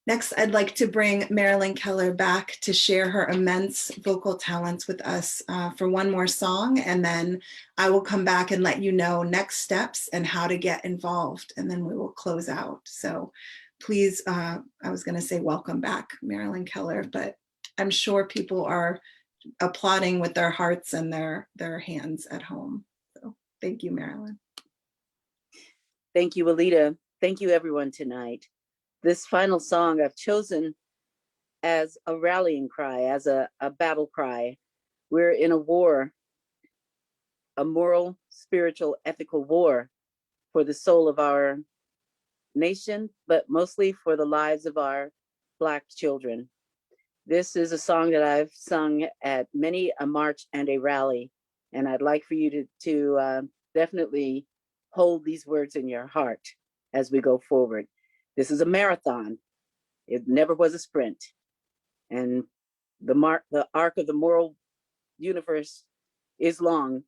Next, I'd like to bring Marilyn Keller back to share her immense vocal talents with us for one more song, and then I will come back and let you know next steps and how to get involved, and then we will close out. So please, I was going to say welcome back, Marilyn Keller, but I'm sure people are applauding with their hearts and their hands at home. So thank you, Marilyn. Thank you, Alita. Thank you, everyone, tonight. This final song I've chosen as a rallying cry, as a battle cry. We're in a war, a moral, spiritual, ethical war for the soul of our nation, but mostly for the lives of our Black children. This is a song that I've sung at many a march and a rally, and I'd like for you to definitely hold these words in your heart as we go forward. This is a marathon. It never was a sprint. And the arc of the moral universe is long,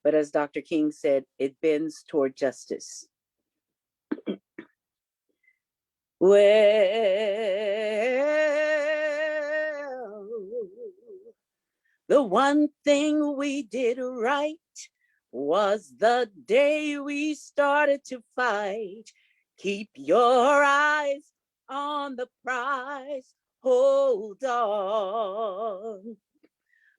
but as Dr. King said, it bends toward justice. Well, the one thing we did right was the day we started to fight. Keep your eyes on the prize, hold on.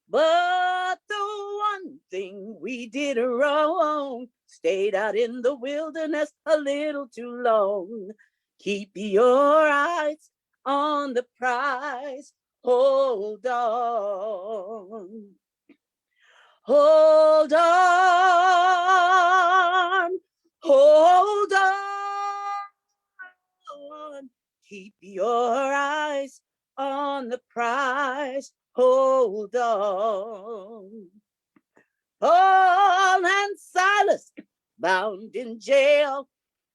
But the one thing we did wrong, stayed out in the wilderness a little too long. Keep your eyes on the prize, hold on. Hold on, hold on. Keep your eyes on the prize. Hold on. Paul and Silas, bound in jail,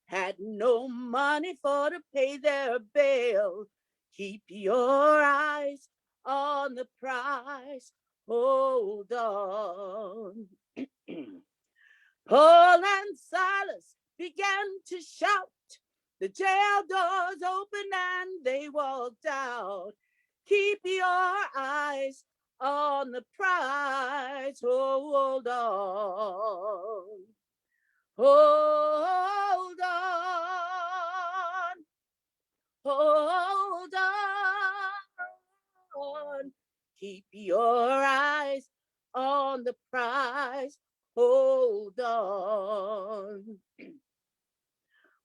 had no money for to pay their bail. Keep your eyes on the prize. Hold on. Paul and Silas began to shout. The jail doors opened and they walked out. Keep your eyes on the prize. Hold on. Hold on. Hold on. Keep your eyes on the prize. Hold on.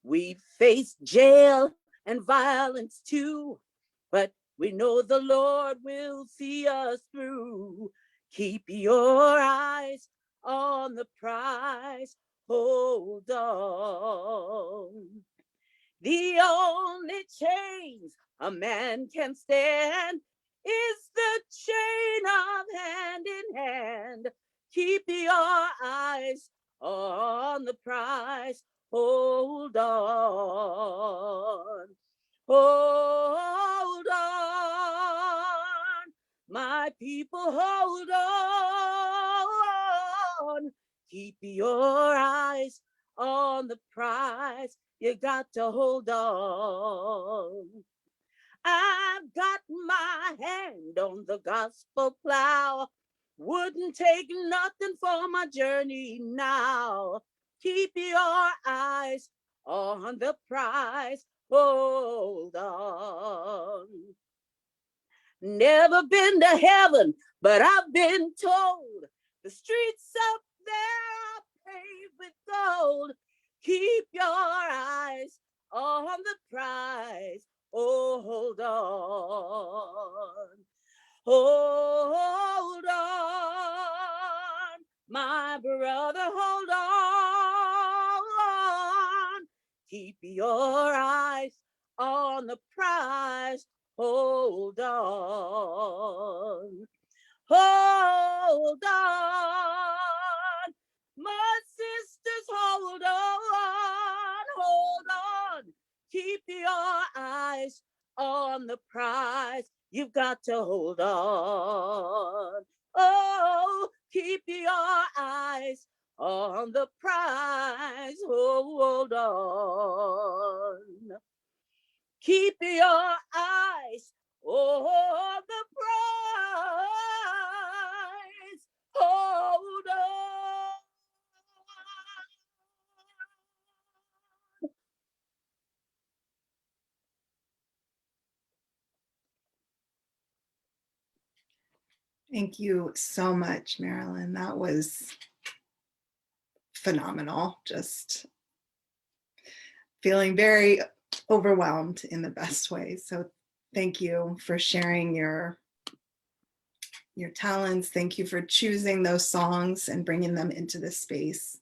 We face jail and violence too, but we know the Lord will see us through. Keep your eyes on the prize. Hold on. The only chains a man can stand is the chain of hand in hand. Keep your eyes on the prize. Hold on. Hold on. My people, hold on. Keep your eyes on the prize. You got to hold on. I've got my hand on the gospel plow. Wouldn't take nothing for my journey now. Keep your eyes on the prize. Hold on. Never been to heaven, but I've been told the streets up there are paved with gold. Keep your eyes on the prize. Oh, hold on. Hold on. My brother, hold on. Keep your eyes on the prize. Hold on. Hold on. My sisters, hold on. Hold on. Keep your eyes on the prize. You've got to hold on. Oh, keep your eyes on the prize. Hold on. Keep your eyes on the prize. Hold on. Thank you so much, Marilyn. That was phenomenal. Just feeling very overwhelmed in the best way. So thank you for sharing your talents. Thank you for choosing those songs and bringing them into this space.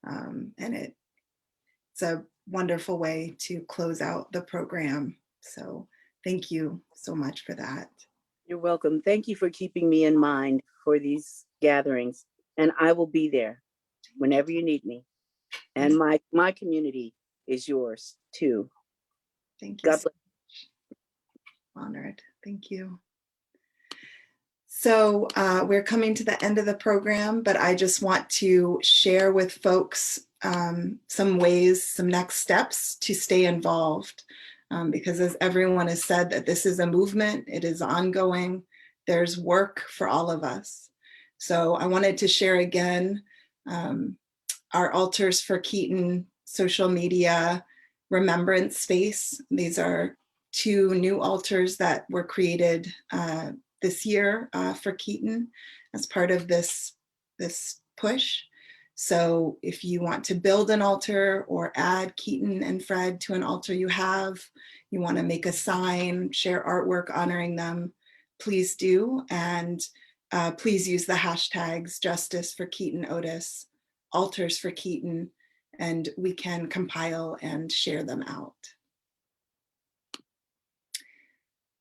And it's a wonderful way to close out the program. So thank you so much for that. You're welcome. Thank you for keeping me in mind for these gatherings. And I will be there whenever you need me. And my community is yours too. Thank you. God bless. Honored. Thank you. So we're coming to the end of the program, but I just want to share with folks some ways, some next steps to stay involved. Because as everyone has said, that this is a movement, it is ongoing, there's work for all of us. So I wanted to share again our Altars for Keaton social media remembrance space. These are 2 new altars that were created this year for Keaton as part of this push. So if you want to build an altar or add Keaton and Fred to an altar you have, you want to make a sign, share artwork honoring them, please do. And please use the hashtags Justice for Keaton Otis, Altars for Keaton, and we can compile and share them out.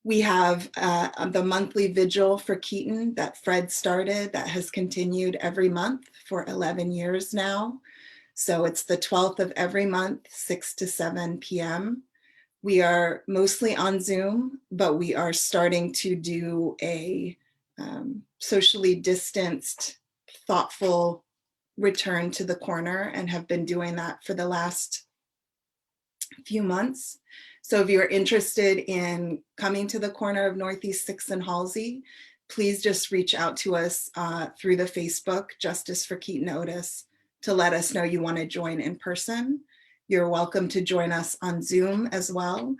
We have the monthly vigil for Keaton that Fred started that has continued every month for 11 years now. So it's the 12th of every month, 6 to 7 p.m. We are mostly on Zoom, but we are starting to do a socially distanced, thoughtful return to the corner and have been doing that for the last few months. So if you're interested in coming to the corner of Northeast 6th and Halsey, please just reach out to us through the Facebook, Justice for Keaton Otis, to let us know you want to join in person. You're welcome to join us on Zoom as well.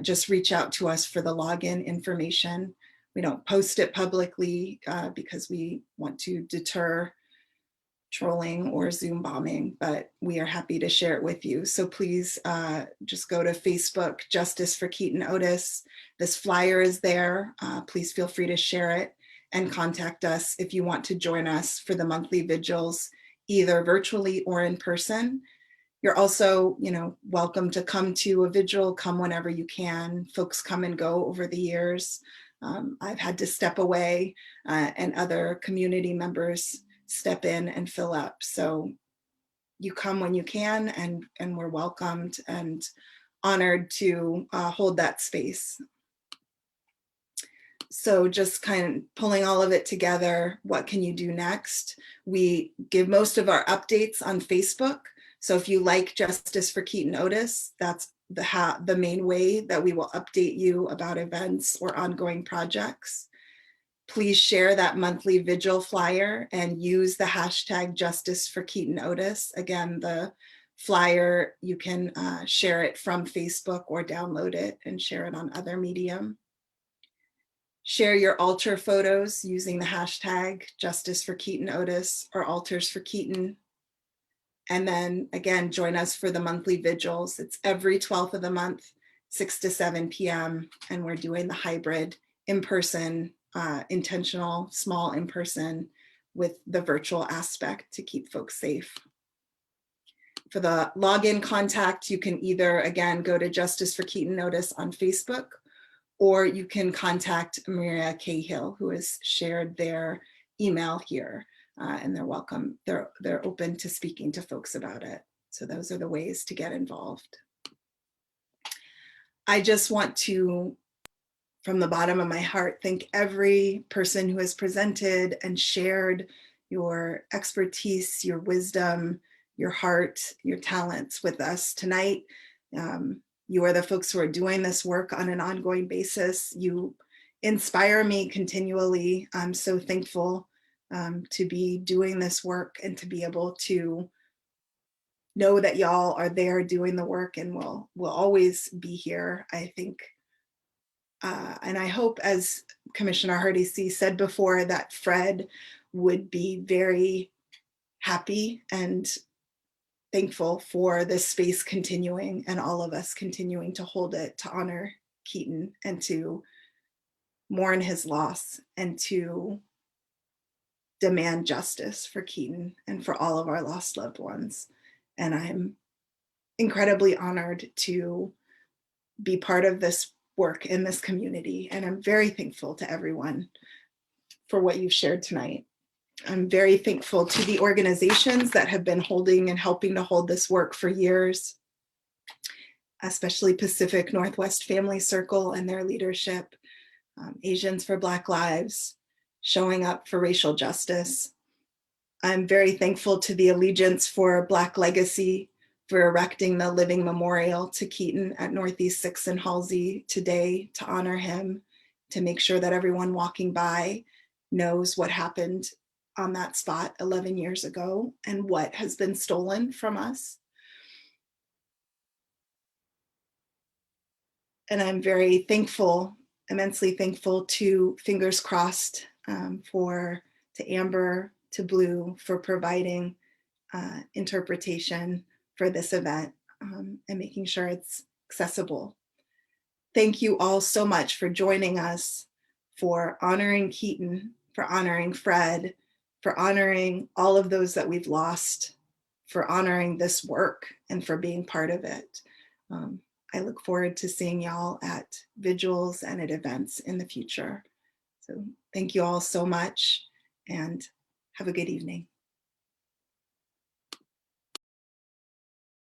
Just reach out to us for the login information. We don't post it publicly because we want to deter trolling or Zoom bombing, but we are happy to share it with you. So please just go to Facebook, Justice for Keaton Otis. This flyer is there. Please feel free to share it and contact us if you want to join us for the monthly vigils, either virtually or in person. You're also, welcome to come to a vigil, come whenever you can. Folks come and go over the years. I've had to step away and other community members step in and fill up. So you come when you can, and we're welcomed and honored to hold that space. So just kind of pulling all of it together, what can you do next? We give most of our updates on Facebook. So if you like Justice for Keaton Otis, that's the main way that we will update you about events or ongoing projects. Please share that monthly vigil flyer and use the hashtag Justice for Keaton Otis. Again, the flyer, you can share it from Facebook or download it and share it on other medium. Share your altar photos using the hashtag Justice for Keaton Otis or Altars for Keaton. And then again, join us for the monthly vigils. It's every 12th of the month, 6 to 7 p.m. And we're doing the hybrid in-person, intentional, small in-person with the virtual aspect to keep folks safe. For the login contact, you can either, again, go to Justice for Keaton Otis on Facebook, or you can contact Maria Cahill, who has shared their email here, and they're welcome. They're open to speaking to folks about it. So those are the ways to get involved. I just want to, from the bottom of my heart, thank every person who has presented and shared your expertise, your wisdom, your heart, your talents with us tonight. You are the folks who are doing this work on an ongoing basis. You inspire me continually. I'm so thankful to be doing this work and to be able to know that y'all are there doing the work and will always be here, I think. And I hope, as Commissioner Hardesty said before, that Fred would be very happy and thankful for this space continuing and all of us continuing to hold it, to honor Keaton and to mourn his loss and to demand justice for Keaton and for all of our lost loved ones. And I'm incredibly honored to be part of this work in this community. And I'm very thankful to everyone for what you've shared tonight. I'm very thankful to the organizations that have been holding and helping to hold this work for years, especially Pacific Northwest Family Circle and their leadership, Asians for Black Lives, showing up for racial justice. I'm very thankful to the Allegiance for Black Legacy for erecting the living memorial to Keaton at Northeast 6th and Halsey today to honor him, to make sure that everyone walking by knows what happened on that spot 11 years ago and what has been stolen from us. And I'm very thankful, immensely thankful to Fingers Crossed, to Amber, to Blue for providing interpretation for this event and making sure it's accessible. Thank you all so much for joining us, for honoring Keaton, for honoring Fred, for honoring all of those that we've lost, for honoring this work and for being part of it. I look forward to seeing y'all at vigils and at events in the future. So thank you all so much and have a good evening.